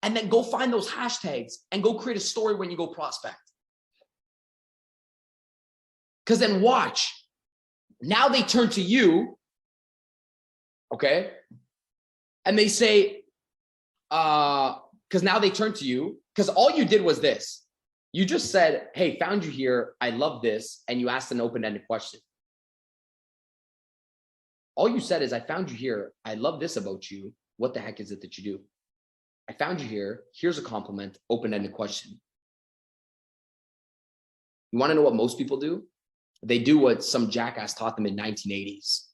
and then go find those hashtags and go create a story when you go prospect. Because then watch. Now they turn to you, okay? And they say, because now they turn to you, because all you did was this. You just said, hey, found you here. I love this. And you asked an open-ended question. All you said is, I found you here. I love this about you. What the heck is it that you do? I found you here. Here's a compliment, open-ended question. You want to know what most people do? They do what some jackass taught them in 1980s.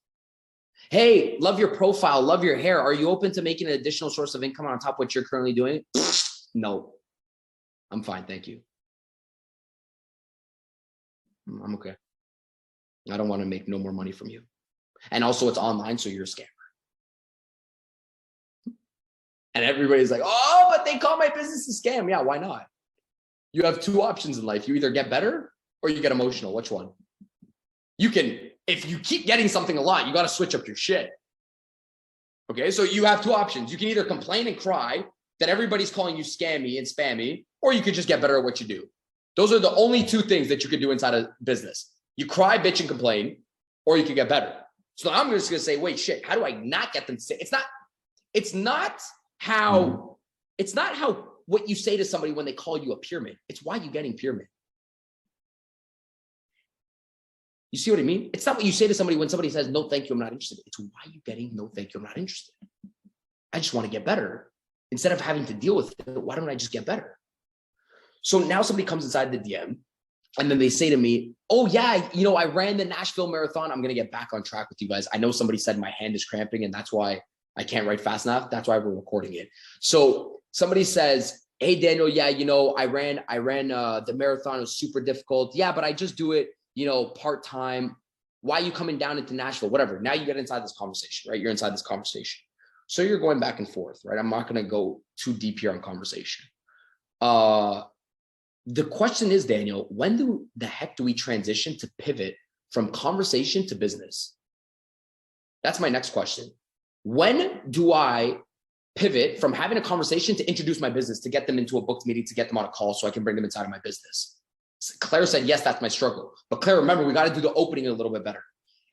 Hey, love your profile, love your hair. Are you open to making an additional source of income on top of what you're currently doing? No. I'm fine, thank you. I'm okay. I don't want to make no more money from you. And also it's online, so you're a scammer. And everybody's like, oh, but they call my business a scam. Yeah, why not? You have two options in life. You either get better or you get emotional. Which one? You can, if you keep getting something a lot, you got to switch up your shit. Okay, so you have two options. You can either complain and cry that everybody's calling you scammy and spammy, or you could just get better at what you do. Those are the only two things that you could do inside of business. You cry, bitch, and complain, or you could get better. So I'm just going to say, wait, shit, how do I not get them to say? It's not how what you say to somebody when they call you a pyramid. It's why you're getting pyramid. You see what I mean? It's not what you say to somebody when somebody says, no, thank you, I'm not interested. It's why you're getting no, thank you, I'm not interested. I just want to get better. Instead of having to deal with it, why don't I just get better? So now somebody comes inside the DM and then they say to me, oh yeah, I ran the Nashville Marathon. I'm going to get back on track with you guys. I know somebody said my hand is cramping and that's why I can't write fast enough. That's why we're recording it. So somebody says, hey, Daniel, yeah, I ran the marathon. It was super difficult. Yeah, but I just do it, part-time. Why are you coming down into Nashville? Whatever. Now you get inside this conversation, right? You're inside this conversation. So you're going back and forth, right? I'm not going to go too deep here on conversation. The question is, Daniel, when the heck do we transition to pivot from conversation to business? That's my next question. When do I pivot from having a conversation to introduce my business, to get them into a booked meeting, to get them on a call so I can bring them inside of my business? Claire said, yes, that's my struggle. But Claire, remember, we got to do the opening a little bit better.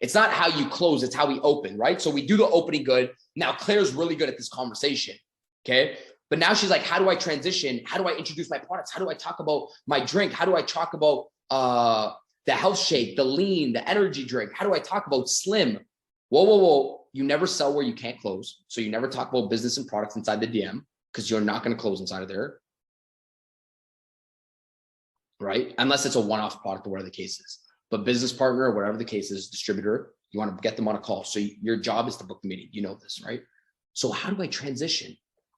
It's not how you close, it's how we open, right? So we do the opening good. Now Claire's really good at this conversation, okay? But now she's like, how do I transition? How do I introduce my products? How do I talk about my drink? How do I talk about the health shake, the lean, the energy drink? How do I talk about slim? Whoa. You never sell where you can't close. So you never talk about business and products inside the DM because you're not going to close inside of there, right? Unless it's a one-off product or whatever the case is. But business partner or whatever the case is, distributor, you want to get them on a call. So your job is to book the meeting. You know this, right? So how do I transition?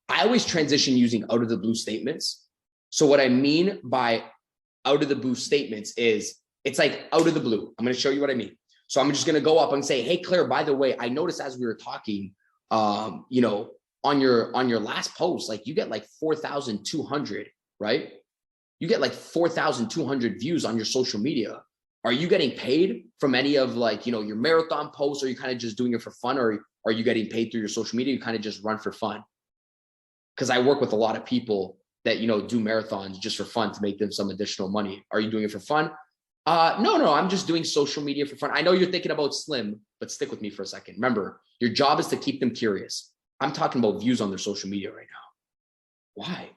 I always transition using out of the blue statements. So what I mean by out of the blue statements is it's like out of the blue. I'm going to show you what I mean. So I'm just going to go up and say, hey, Claire, by the way, I noticed as we were talking, on your last post, like you get like 4,200, right? You get like 4,200 views on your social media. Are you getting paid from any of your marathon posts? Or are you kind of just doing it for fun? Or are you getting paid through your social media? You kind of just run for fun? Because I work with a lot of people that, do marathons just for fun to make them some additional money. Are you doing it for fun? No, I'm just doing social media for fun. I know you're thinking about slim, but stick with me for a second. Remember, your job is to keep them curious. I'm talking about views on their social media right now. Why?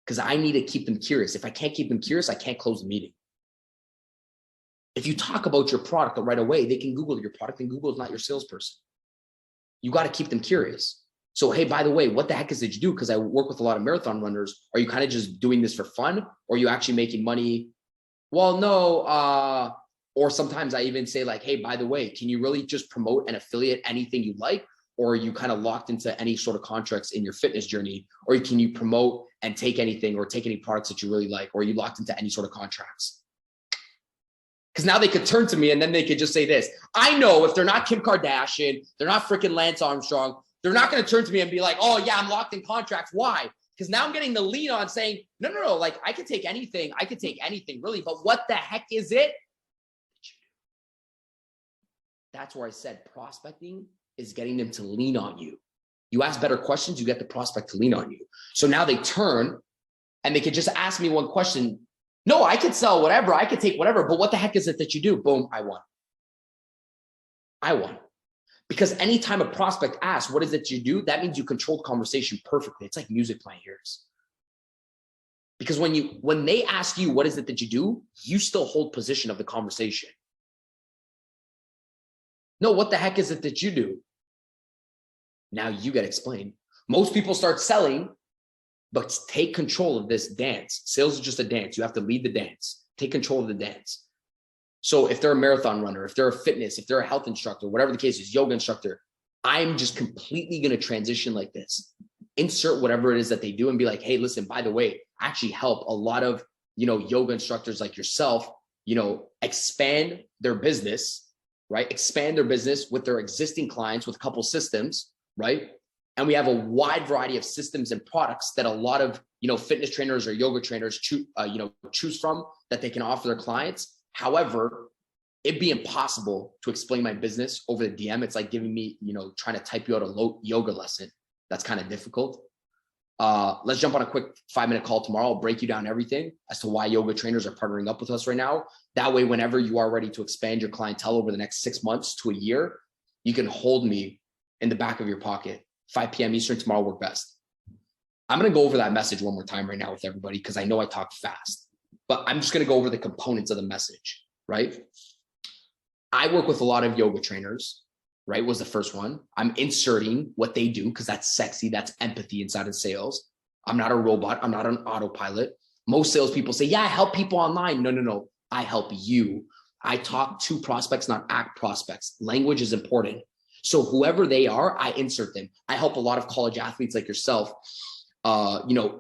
Because I need to keep them curious. If I can't keep them curious, I can't close the meeting. If you talk about your product right away, they can Google your product, and Google is not your salesperson. You got to keep them curious. So, hey, by the way, what the heck is it you do? Because I work with a lot of marathon runners. Are you kind of just doing this for fun? Or are you actually making money? Well, no. Or sometimes I even say like, hey, by the way, can you really just promote and affiliate anything you like? Or are you kind of locked into any sort of contracts in your fitness journey? Or can you promote and take anything or take any products that you really like? Or are you locked into any sort of contracts? Because now they could turn to me and then they could just say this. I know if they're not Kim Kardashian, they're not freaking Lance Armstrong, they're not going to turn to me and be like, oh yeah, I'm locked in contracts. Why? Because now I'm getting the lead on saying, no, like I could take anything. I could take anything really, but what the heck is it? That's where I said prospecting is getting them to lean on you. You ask better questions, you get the prospect to lean on you. So now they turn and they could just ask me one question. No, I could sell whatever. I could take whatever, but what the heck is it that you do? Boom, I won. Because anytime a prospect asks, what is it you do? That means you control the conversation perfectly. It's like music playing ears. Because when they ask you, what is it that you do? You still hold position of the conversation. No, what the heck is it that you do? Now you get explained. Most people start selling, but take control of this dance. Sales is just a dance. You have to lead the dance. Take control of the dance. So if they're a marathon runner, if they're a fitness, if they're a health instructor, whatever the case is, yoga instructor, I'm just completely going to transition like this. Insert whatever it is that they do and be like, hey, listen, by the way, actually help a lot of, yoga instructors like yourself, expand their business, right? Expand their business with their existing clients with a couple systems, right? And we have a wide variety of systems and products that a lot of, fitness trainers or yoga trainers choose from that they can offer their clients. However, it'd be impossible to explain my business over the DM. It's like giving me, trying to type you out a yoga lesson. That's kind of difficult. Let's jump on a quick 5-minute call tomorrow. I'll break you down everything as to why yoga trainers are partnering up with us right now. That way, whenever you are ready to expand your clientele over the next 6 months to a year, you can hold me in the back of your pocket. 5 p.m. Eastern tomorrow work best. I'm going to go over that message one more time right now with everybody because I know I talk fast, but I'm just going to go over the components of the message, right? I work with a lot of yoga trainers, right? Was the first one. I'm inserting what they do because that's sexy. That's empathy inside of sales. I'm not a robot. I'm not an autopilot. Most salespeople say, yeah, I help people online. No. I help you. I talk to prospects, not act prospects. Language is important. So whoever they are, I insert them. I help a lot of college athletes like yourself,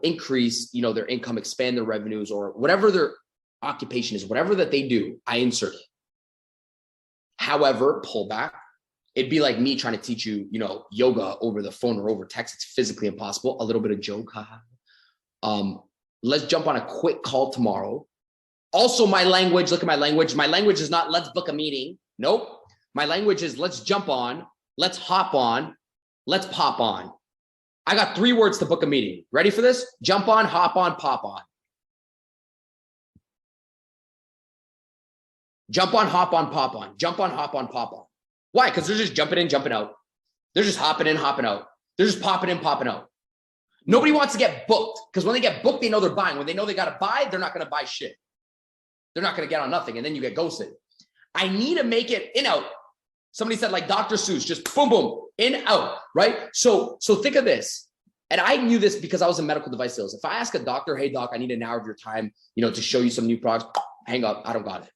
increase, their income, expand their revenues, or whatever their occupation is, whatever that they do, I insert it. However, pull back. It'd be like me trying to teach you, yoga over the phone or over text. It's physically impossible. A little bit of joke. Let's jump on a quick call tomorrow. Also, my language, look at my language. My language is not let's book a meeting. Nope. My language is let's jump on, let's hop on, let's pop on. I got 3 words to book a meeting. Ready for this? Jump on, hop on, pop on. Jump on, hop on, pop on. Jump on, hop on, pop on. Why? Because they're just jumping in, jumping out. They're just hopping in, hopping out. They're just popping in, popping out. Nobody wants to get booked because when they get booked, they know they're buying. When they know they got to buy, they're not going to buy shit. They're not going to get on nothing. And then you get ghosted. I need to make it in, out. Somebody said like Dr. Seuss, just boom, boom, in, out, right? So think of this. And I knew this because I was in medical device sales. If I ask a doctor, hey doc, I need an hour of your time, to show you some new products, hang up, I don't got it.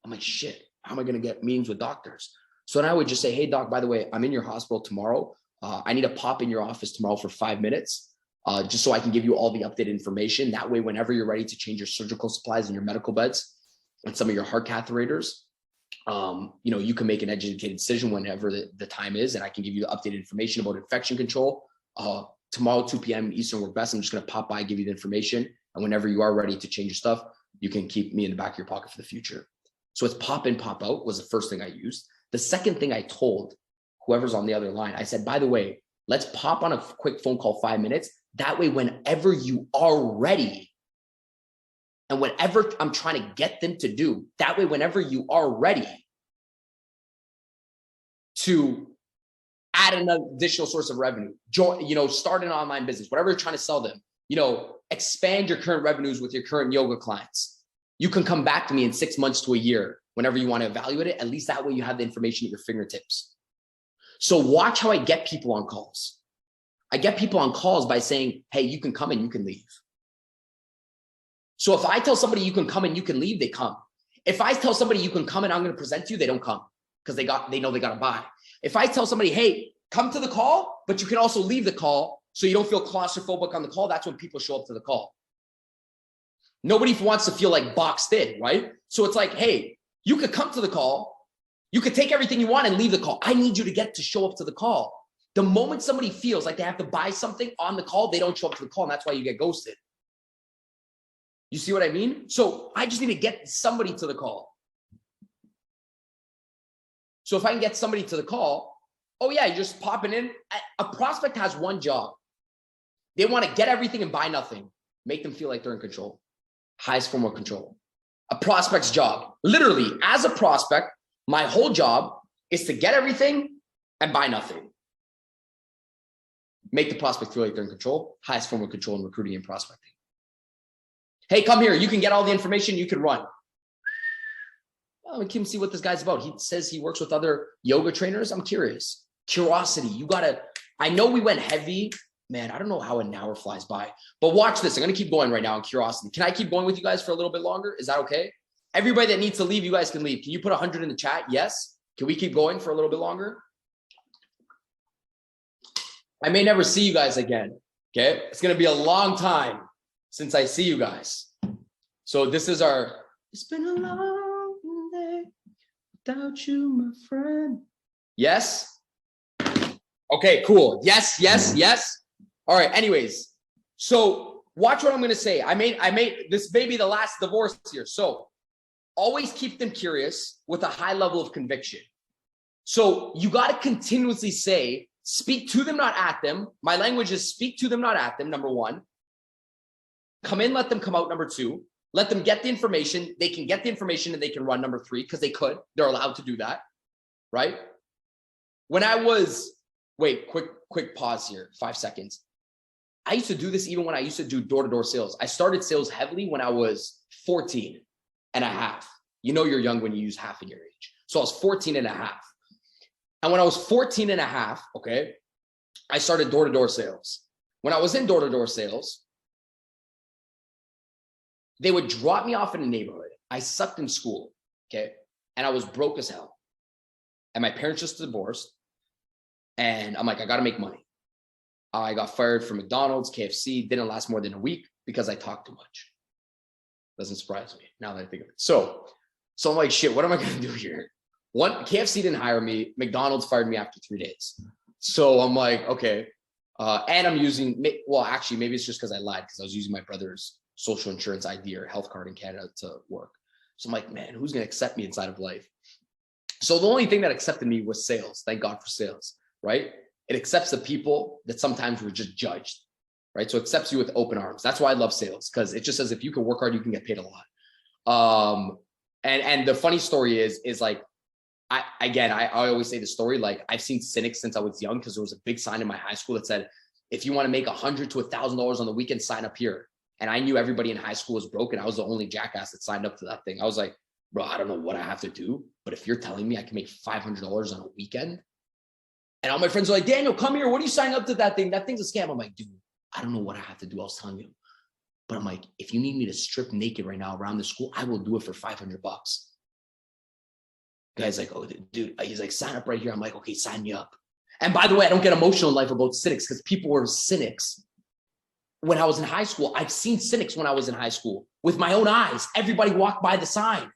I'm like, shit, how am I going to get meetings with doctors? So then I would just say, hey doc, by the way, I'm in your hospital tomorrow. I need to pop in your office tomorrow for 5 minutes, just so I can give you all the updated information. That way, whenever you're ready to change your surgical supplies and your medical beds and some of your heart catheterators, you can make an educated decision whenever the time is, and I can give you the updated information about infection control. Tomorrow, 2 p.m. Eastern work best. I'm just going to pop by, give you the information. And whenever you are ready to change your stuff, you can keep me in the back of your pocket for the future. So it's pop in, pop out was the first thing I used. The second thing I told whoever's on the other line, I said, by the way, let's pop on a quick phone call, 5 minutes. That way, whenever you are ready, and whatever I'm trying to get them to do, that way, whenever you are ready to add an additional source of revenue, start an online business, whatever you're trying to sell them, expand your current revenues with your current yoga clients. You can come back to me in 6 months to a year whenever you want to evaluate it. At least that way you have the information at your fingertips. So watch how I get people on calls. I get people on calls by saying, hey, you can come and you can leave. So if I tell somebody you can come and you can leave, they come. If I tell somebody you can come and I'm going to present to you, they don't come because they know they got to buy. If I tell somebody, hey, come to the call, but you can also leave the call so you don't feel claustrophobic on the call, that's when people show up to the call. Nobody wants to feel like boxed in, right? So it's like, hey, you could come to the call. You could take everything you want and leave the call. I need you to get to show up to the call. The moment somebody feels like they have to buy something on the call, they don't show up to the call, and that's why you get ghosted. You see what I mean? So I just need to get somebody to the call. So if I can get somebody to the call, oh yeah, you're just popping in. A prospect has one job. They want to get everything and buy nothing. Make them feel like they're in control. Highest form of control. A prospect's job. Literally, as a prospect, my whole job is to get everything and buy nothing. Make the prospect feel like they're in control. Highest form of control in recruiting and prospecting. Hey, come here. You can get all the information. You can run. Well, we can see what this guy's about. He says he works with other yoga trainers. I'm curious. Curiosity. I know we went heavy. Man, I don't know how an hour flies by. But watch this. I'm going to keep going right now on curiosity. Can I keep going with you guys for a little bit longer? Is that okay? Everybody that needs to leave, you guys can leave. Can you put 100 in the chat? Yes. Can we keep going for a little bit longer? I may never see you guys again. Okay. It's going to be a long time. since I see you guys. So this is our, it's been a long day without you, my friend. Yes? Okay, cool. Yes, yes, yes. All right, anyways. So watch what I'm going to say. I made this may be the last divorce here. So always keep them curious with a high level of conviction. So you got to continuously say, speak to them, not at them. My language is speak to them, not at them, number one. Come in, let them come out, number two. Let them get the information. They can get the information and they can run, number three, because they could. They're allowed to do that, right? When I was, wait, quick pause here, 5 seconds. I used to do this even when I used to do door-to-door sales. I started sales heavily when I was 14 and a half. You know you're young when you use half in your age. So I was 14 and a half. And when I was 14 and a half, okay, I started door-to-door sales. When I was in door-to-door sales, they would drop me off in a neighborhood. I sucked in school, okay? And I was broke as hell. And my parents just divorced. And I'm like, I got to make money. I got fired from McDonald's, KFC, didn't last more than a week because I talked too much. Doesn't surprise me now that I think of it. So I'm like, shit, what am I going to do here? One, KFC didn't hire me. McDonald's fired me after 3 days. So I'm like, okay. And I'm using, well, actually, maybe it's just because I lied because I was using my brother's social insurance ID or health card in Canada to work. So I'm like, man, who's going to accept me inside of life? So the only thing that accepted me was sales. Thank God for sales, right? It accepts the people that sometimes were just judged, right? So it accepts you with open arms. That's why I love sales, because it just says if you can work hard, you can get paid a lot. And the funny story is like, I always say the story, like I've seen cynics since I was young, because there was a big sign in my high school that said, if you want to make $100 to $1,000 on the weekend, sign up here. And I knew everybody in high school was broke, and I was the only jackass that signed up to that thing. I was like, bro, I don't know what I have to do, but if you're telling me I can make $500 on a weekend, and all my friends are like, Daniel, come here. What are you signing up to that thing? That thing's a scam. I'm like, dude, I don't know what I have to do. I was telling you. But I'm like, if you need me to strip naked right now around the school, I will do it for $500. Guy's like, oh, dude, he's like, sign up right here. I'm like, okay, sign me up. And by the way, I don't get emotional in life about cynics, because people were cynics when I was in high school. I've seen cynics when I was in high school with my own eyes. Everybody walked by the sign.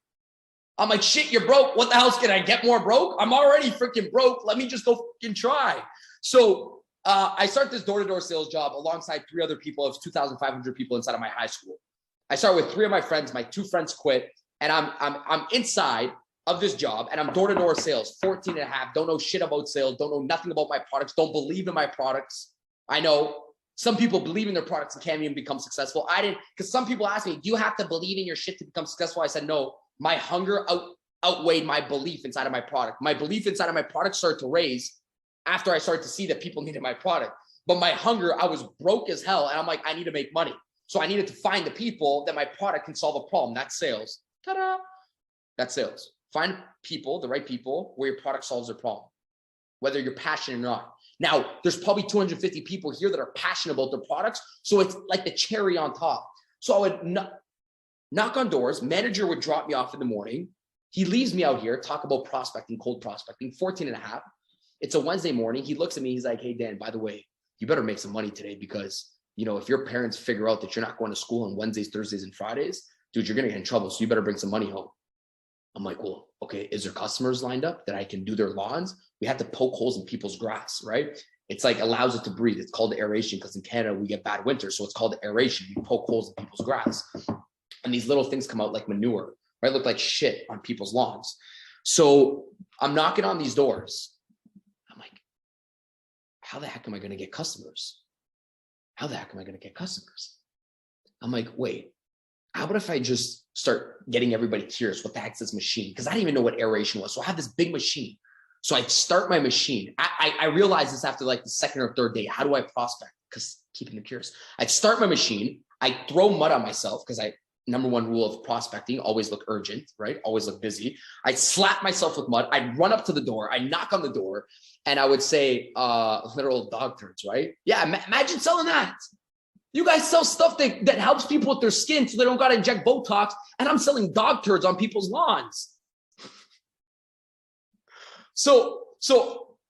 I'm like, shit, you're broke. What the hell can I get more broke? I'm already freaking broke. Let me just go freaking try. So I start this door-to-door sales job alongside 3 other people. It was 2,500 people inside of my high school. I start with 3 of my friends. My 2 friends quit, and I'm inside of this job, and I'm door-to-door sales, 14 and a half. Don't know shit about sales. Don't know nothing about my products. Don't believe in my products. I know some people believe in their products and can't even become successful. I didn't, because some people ask me, do you have to believe in your shit to become successful? I said, no. My hunger outweighed my belief inside of my product. My belief inside of my product started to raise after I started to see that people needed my product. But my hunger, I was broke as hell. And I'm like, I need to make money. So I needed to find the people that my product can solve a problem. That's sales. Ta-da. That's sales. Find people, the right people, where your product solves their problem, whether you're passionate or not. Now, there's probably 250 people here that are passionate about their products. So it's like the cherry on top. So I would knock on doors. Manager would drop me off in the morning. He leaves me out here, talk about prospecting, cold prospecting, 14 and a half. It's a Wednesday morning. He looks at me. He's like, hey, Dan, by the way, you better make some money today, because, you know, if your parents figure out that you're not going to school on Wednesdays, Thursdays, and Fridays, dude, you're going to get in trouble. So you better bring some money home. I'm like, well, okay, is there customers lined up that I can do their lawns? We have to poke holes in people's grass, right? It's like allows it to breathe. It's called aeration, because in Canada, we get bad winters. So it's called aeration. You poke holes in people's grass. And these little things come out like manure, right? Look like shit on people's lawns. So I'm knocking on these doors. I'm like, how the heck am I going to get customers? How the heck am I going to get customers? I'm like, wait, how about if I just start getting everybody curious? What the heck's this machine? Because I didn't even know what aeration was. So I have this big machine. So I start my machine. I realized this after like the second or third day. How do I prospect? Because keeping them curious. I'd start my machine. I throw mud on myself, because number one rule of prospecting, always look urgent, right? Always look busy. I'd slap myself with mud. I'd run up to the door. I'd knock on the door, and I would say, literal dog turds, right? Yeah, imagine selling that. You guys sell stuff that helps people with their skin so they don't got to inject Botox, and I'm selling dog turds on people's lawns. So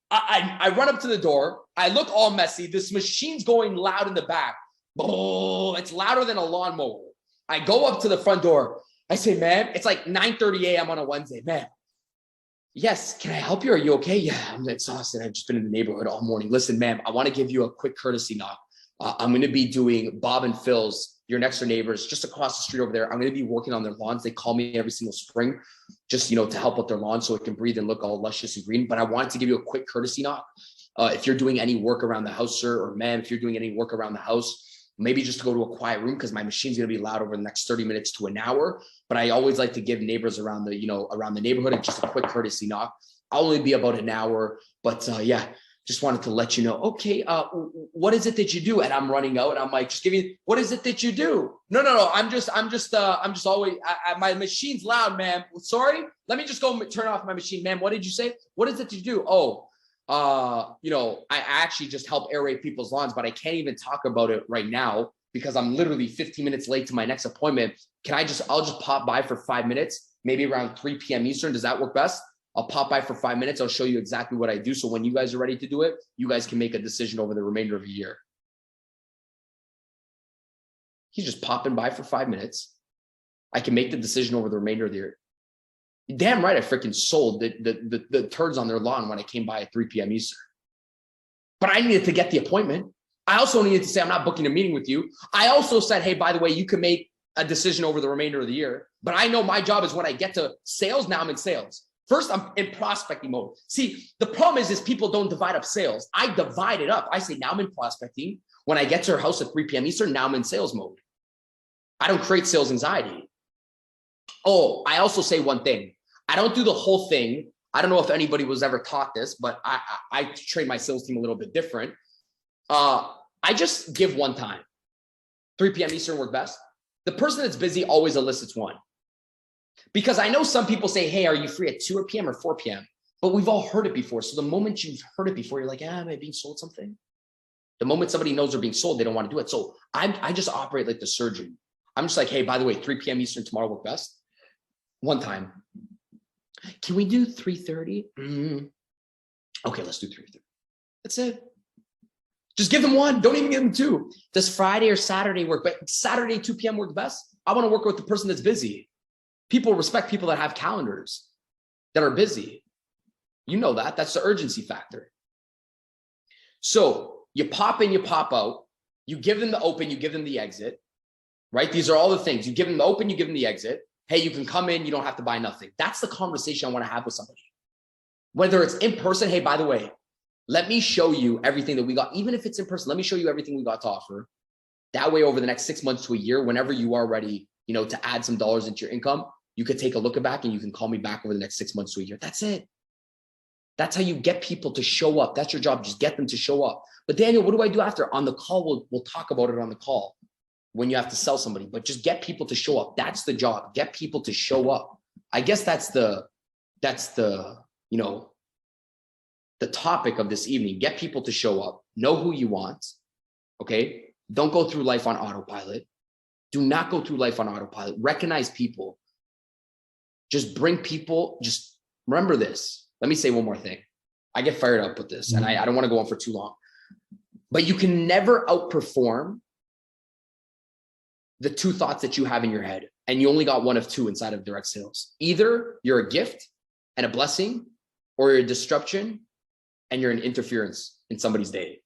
I run up to the door. I look all messy. This machine's going loud in the back. Oh, it's louder than a lawnmower. I go up to the front door. I say, ma'am, it's like 9:30 a.m. on a Wednesday. Ma'am, yes, can I help you? Are you okay? Yeah, I'm exhausted. I've just been in the neighborhood all morning. Listen, ma'am, I want to give you a quick courtesy knock. I'm going to be doing Bob and Phil's, your next door neighbors, just across the street over there. I'm going to be working on their lawns. They call me every single spring just, to help out their lawn so it can breathe and look all luscious and green. But I wanted to give you a quick courtesy knock. If you're doing any work around the house, sir, or ma'am, if you're doing any work around the house, maybe just to go to a quiet room because my machine's going to be loud over the next 30 minutes to an hour. But I always like to give neighbors around the, around the neighborhood just a quick courtesy knock. I'll only be about an hour, but yeah, just wanted to let you know, okay, what is it that you do? And I'm running out and I'm like, just give me, what is it that you do? No. I'm just always, my machine's loud, ma'am. Sorry. Let me just go turn off my machine. Ma'am, what did you say? What is it that you do? Oh, I actually just help aerate people's lawns, but I can't even talk about it right now because I'm literally 15 minutes late to my next appointment. I'll just pop by for 5 minutes, maybe around 3 p.m. Eastern. Does that work best? I'll pop by for 5 minutes. I'll show you exactly what I do. So when you guys are ready to do it, you guys can make a decision over the remainder of the year. He's just popping by for 5 minutes. I can make the decision over the remainder of the year. Damn right, I freaking sold the turds on their lawn when I came by at 3 p.m. Eastern. But I needed to get the appointment. I also needed to say, I'm not booking a meeting with you. I also said, hey, by the way, you can make a decision over the remainder of the year. But I know my job is when I get to sales, now I'm in sales. First, I'm in prospecting mode. See, the problem is people don't divide up sales. I divide it up. I say, now I'm in prospecting. When I get to her house at 3 p.m. Eastern, now I'm in sales mode. I don't create sales anxiety. Oh, I also say one thing. I don't do the whole thing. I don't know if anybody was ever taught this, but I train my sales team a little bit different. I just give one time. 3 p.m. Eastern work best. The person that's busy always elicits one. Because I know some people say, hey, are you free at 2 p.m. or 4 p.m.? But we've all heard it before. So the moment you've heard it before, you're like, am I being sold something? The moment somebody knows they're being sold, they don't want to do it. So I just operate like the surgeon. I'm just like, hey, by the way, 3 p.m. Eastern tomorrow work best. One time. Can we do 3:30? Okay, let's do 3:30. That's it. Just give them one. Don't even give them two. Does Friday or Saturday work? But Saturday, 2 p.m. work best? I want to work with the person that's busy. People respect people that have calendars, that are busy. You know that. That's the urgency factor. So you pop in, you pop out. You give them the open, you give them the exit, right? These are all the things. You give them the open, you give them the exit. Hey, you can come in, you don't have to buy nothing. That's the conversation I want to have with somebody. Whether it's in person, hey, by the way, let me show you everything that we got. Even if it's in person, let me show you everything we got to offer. That way, over the next 6 months to a year, whenever you are ready, to add some dollars into your income, you could take a look back and you can call me back over the next 6 months to a year. That's it. That's how you get people to show up. That's your job. Just get them to show up. But Daniel, what do I do after? On the call, we'll talk about it on the call when you have to sell somebody, but just get people to show up. That's the job. Get people to show up. I guess that's the topic of this evening. Get people to show up. Know who you want. Okay. Don't go through life on autopilot. Do not go through life on autopilot. Recognize people. Just bring people. Just remember this. Let me say one more thing. I get fired up with this and I don't want to go on for too long, but you can never outperform the two thoughts that you have in your head. And you only got one of two inside of direct sales. Either you're a gift and a blessing, or you're a disruption and you're an interference in somebody's day.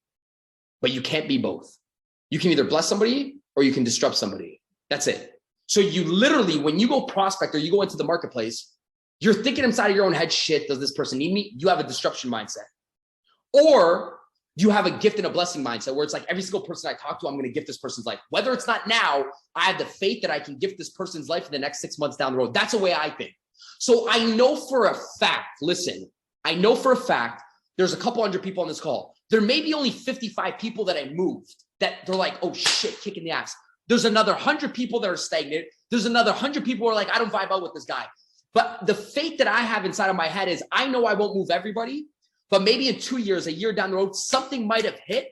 But you can't be both. You can either bless somebody or you can disrupt somebody. That's it. So you literally, when you go prospect or you go into the marketplace, you're thinking inside of your own head, shit, does this person need me? You have a disruption mindset. Or you have a gift and a blessing mindset where it's like every single person I talk to, I'm going to gift this person's life. Whether it's not now, I have the faith that I can gift this person's life in the next 6 months down the road. That's the way I think. So I know for a fact, listen, I know for a fact, there's a couple hundred people on this call. There may be only 55 people that I moved that they're like, oh shit, kicking the ass. There's another 100 people that are stagnant. There's another 100 people who are like, I don't vibe out with this guy. But the faith that I have inside of my head is I know I won't move everybody, but maybe in 2 years, a year down the road, something might have hit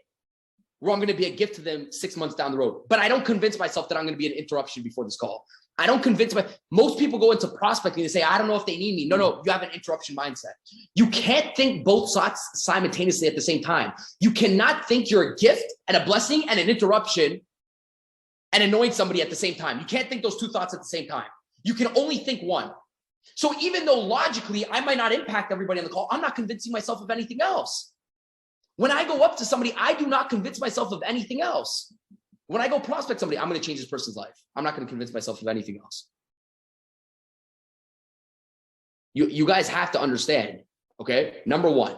where I'm going to be a gift to them 6 months down the road. But I don't convince myself that I'm going to be an interruption before this call. I don't convince most people go into prospecting and say, I don't know if they need me. No, you have an interruption mindset. You can't think both thoughts simultaneously at the same time. You cannot think you're a gift and a blessing and an interruption and annoying somebody at the same time. You can't think those two thoughts at the same time. You can only think one. So even though logically I might not impact everybody on the call, I'm not convincing myself of anything else. When I go up to somebody, I do not convince myself of anything else. When I go prospect somebody, I'm going to change this person's life. I'm not going to convince myself of anything else. You guys have to understand, okay? Number one,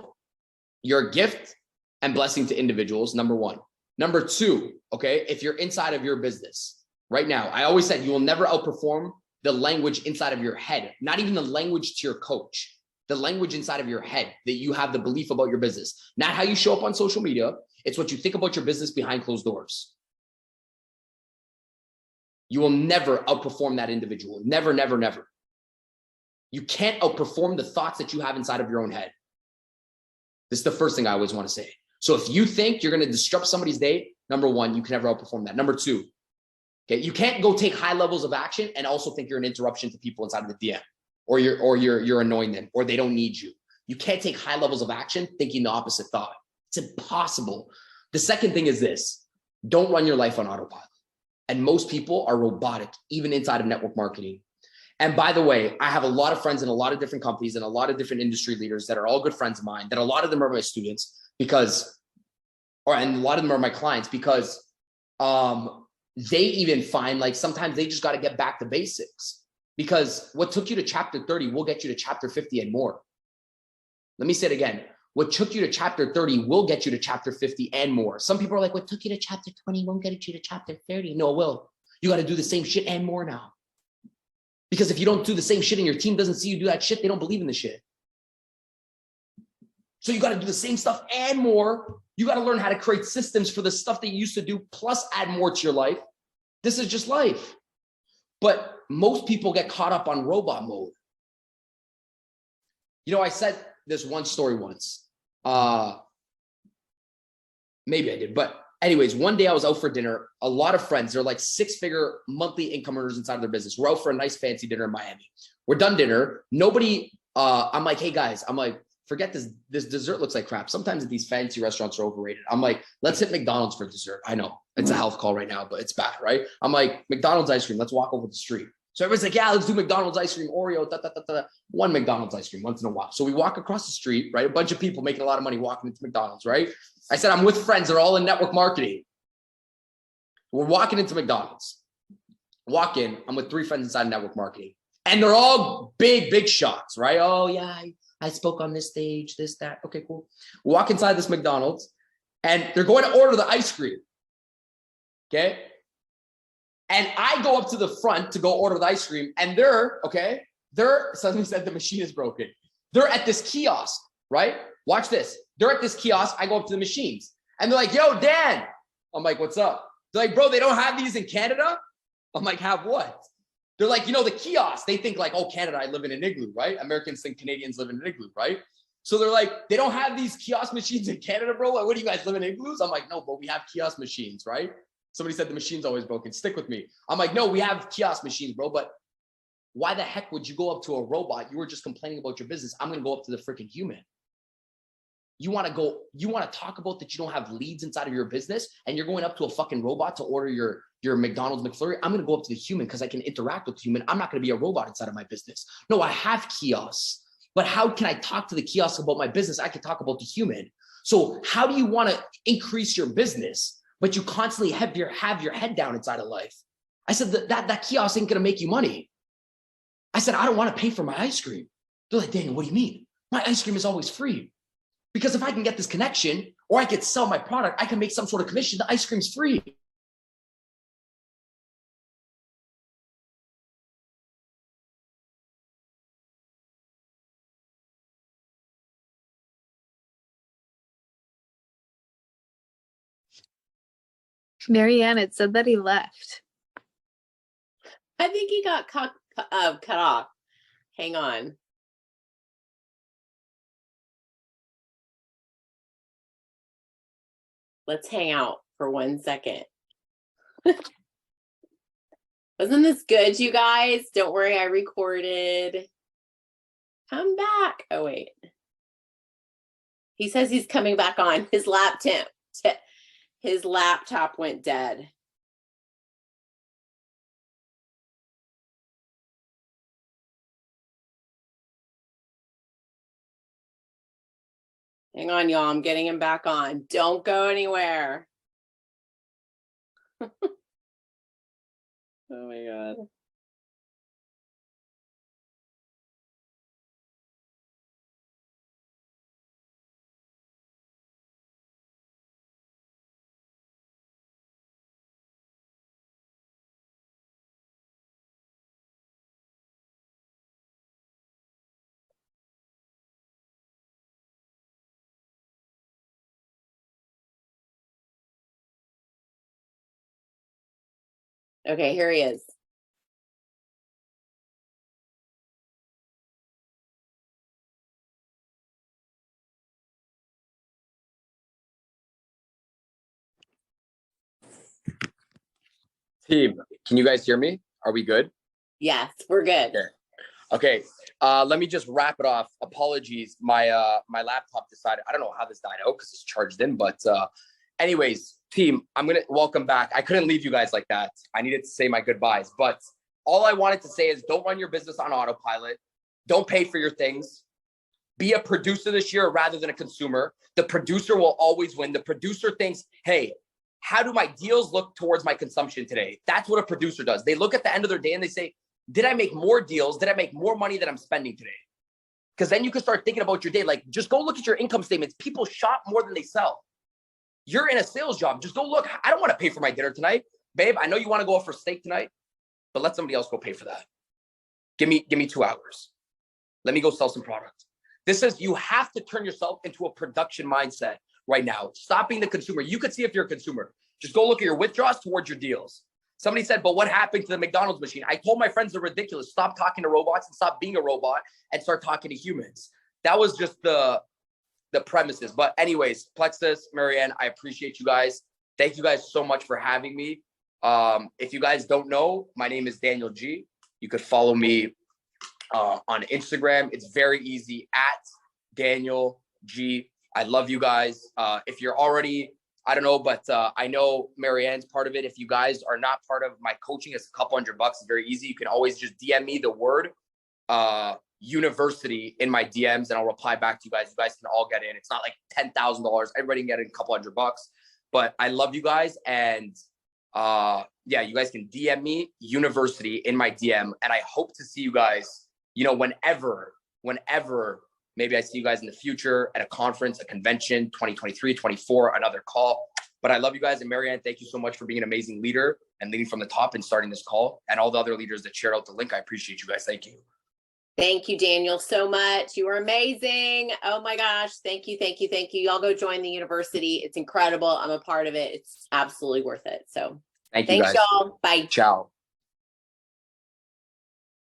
you're a gift and blessing to individuals, number one. Number two, okay, if you're inside of your business right now, I always said you will never outperform the language inside of your head, not even the language to your coach, the language inside of your head that you have the belief about your business, not how you show up on social media. It's what you think about your business behind closed doors. You will never outperform that individual. Never, never, never. You can't outperform the thoughts that you have inside of your own head. This is the first thing I always want to say. So if you think you're going to disrupt somebody's day, number one, you can never outperform that. Number two, okay, you can't go take high levels of action and also think you're an interruption to people inside of the DM, or you're annoying them, or they don't need you. You can't take high levels of action thinking the opposite thought. It's impossible. The second thing is this: don't run your life on autopilot. And most people are robotic, even inside of network marketing. And by the way, I have a lot of friends in a lot of different companies and a lot of different industry leaders that are all good friends of mine, that a lot of them are my students and a lot of them are my clients because they even find like sometimes they just got to get back to basics, because what took you to chapter 30 will get you to chapter 50 and more. Let me say it again. What took you to chapter 30 will get you to chapter 50 and more. Some people are like, what took you to chapter 20 won't get you to chapter 30. No, it will. You got to do the same shit and more now. Because if you don't do the same shit and your team doesn't see you do that shit, they don't believe in the shit. So you got to do the same stuff and more. You got to learn how to create systems for the stuff that you used to do, plus add more to your life. This is just life. But most people get caught up on robot mode. You know, I said this one story once. Maybe I did, but anyways, one day I was out for dinner. A lot of friends, they're like 6-figure monthly income earners inside of their business. We're out for a nice fancy dinner in Miami. We're done dinner. Nobody, I'm like, hey guys, I'm like, forget this. This dessert looks like crap. Sometimes these fancy restaurants are overrated. I'm like, let's hit McDonald's for dessert. I know it's a health call right now, but it's bad, right? I'm like, McDonald's ice cream. Let's walk over the street. So everybody's like, yeah, let's do McDonald's ice cream, Oreo, one McDonald's ice cream once in a while. So we walk across the street, right? A bunch of people making a lot of money walking into McDonald's, right? I said, I'm with friends. They're all in network marketing. We're walking into McDonald's. Walk in. I'm with 3 friends inside network marketing. And they're all big shots, right? Oh, yeah, I spoke on this stage, this, that. Okay, cool. We walk inside this McDonald's and they're going to order the ice cream. Okay. And I go up to the front to go order the ice cream, and somebody said the machine is broken. They're at this kiosk, right? Watch this. They're at this kiosk. I go up to the machines and they're like, yo, Dan. I'm like, what's up? They're like, bro, they don't have these in Canada. I'm like, have what? They're like, the kiosk. They think like, oh, Canada, I live in an igloo, right? Americans think Canadians live in an igloo, right? So they're like, they don't have these kiosk machines in Canada, bro. Like, what do you guys live in igloos? I'm like, no, but we have kiosk machines, right? Somebody said the machine's always broken. Stick with me. I'm like, no, we have kiosk machines, bro. But why the heck would you go up to a robot? You were just complaining about your business. I'm going to go up to the freaking human. You want to talk about that you don't have leads inside of your business and you're going up to a fucking robot to order your McDonald's McFlurry. I'm going to go up to the human because I can interact with the human. I'm not going to be a robot inside of my business. No, I have kiosks, but how can I talk to the kiosk about my business? I can talk about the human. So how do you want to increase your business, but you constantly have your head down inside of life? I said that kiosk ain't going to make you money. I said, I don't want to pay for my ice cream. They're like, Daniel, what do you mean? My ice cream is always free. Because if I can get this connection or I could sell my product, I can make some sort of commission. The ice cream's free. Marianne, it said that he left. I think he got cut off. Hang on. Let's hang out for 1 second. Wasn't this good, you guys? Don't worry, I recorded. Come back. Oh, wait. He says he's coming back on. His laptop went dead. Hang on, y'all. I'm getting him back on. Don't go anywhere. Oh my God. Okay, here he is. Team, can you guys hear me? Are we good? Yes, we're good. Okay. Let me just wrap it off. Apologies. My laptop decided, I don't know how this died out because it's charged in, but anyways, team, I'm gonna welcome back. I couldn't leave you guys like that. I needed to say my goodbyes, but all I wanted to say is don't run your business on autopilot. Don't pay for your things. Be a producer this year rather than a consumer. The producer will always win. The producer thinks, hey, how do my deals look towards my consumption today? That's what a producer does. They look at the end of their day and they say, did I make more deals? Did I make more money than I'm spending today? Because then you can start thinking about your day. Like, just go look at your income statements. People shop more than they sell. You're in a sales job. Just go look. I don't want to pay for my dinner tonight. Babe, I know you want to go out for steak tonight, but let somebody else go pay for that. Give me 2 hours. Let me go sell some product. This is, you have to turn yourself into a production mindset right now. Stop being the consumer. You could see if you're a consumer. Just go look at your withdrawals towards your deals. Somebody said, but what happened to the McDonald's machine? I told my friends they're ridiculous. Stop talking to robots and stop being a robot and start talking to humans. That was just the premises. But anyways, Plexus, Marianne, I appreciate you guys. Thank you guys so much for having me. If you guys don't know, my name is Daniel G. You could follow me on Instagram. It's very easy, at Daniel G. I love you guys. If you're already, I don't know, but I know Marianne's part of it. If you guys are not part of my coaching, it's a couple $100. It's very easy. You can always just DM me the word university in my DMs and I'll reply back to you guys. You guys can all get in. It's not like $10,000. Everybody can get in a couple $100. But I love you guys. And yeah, you guys can DM me university in my DM. And I hope to see you guys, you know, whenever, maybe I see you guys in the future at a conference, a convention, 2023, 24, another call. But I love you guys. And Marianne, thank you so much for being an amazing leader and leading from the top and starting this call. And all the other leaders that shared out the link. I appreciate you guys. Thank you. Thank you, Daniel, so much. You are amazing. Oh my gosh. Thank you. Thank you. Thank you. Y'all go join the university. It's incredible. I'm a part of it. It's absolutely worth it. So thank you, thanks, guys. y'all. Bye. Ciao.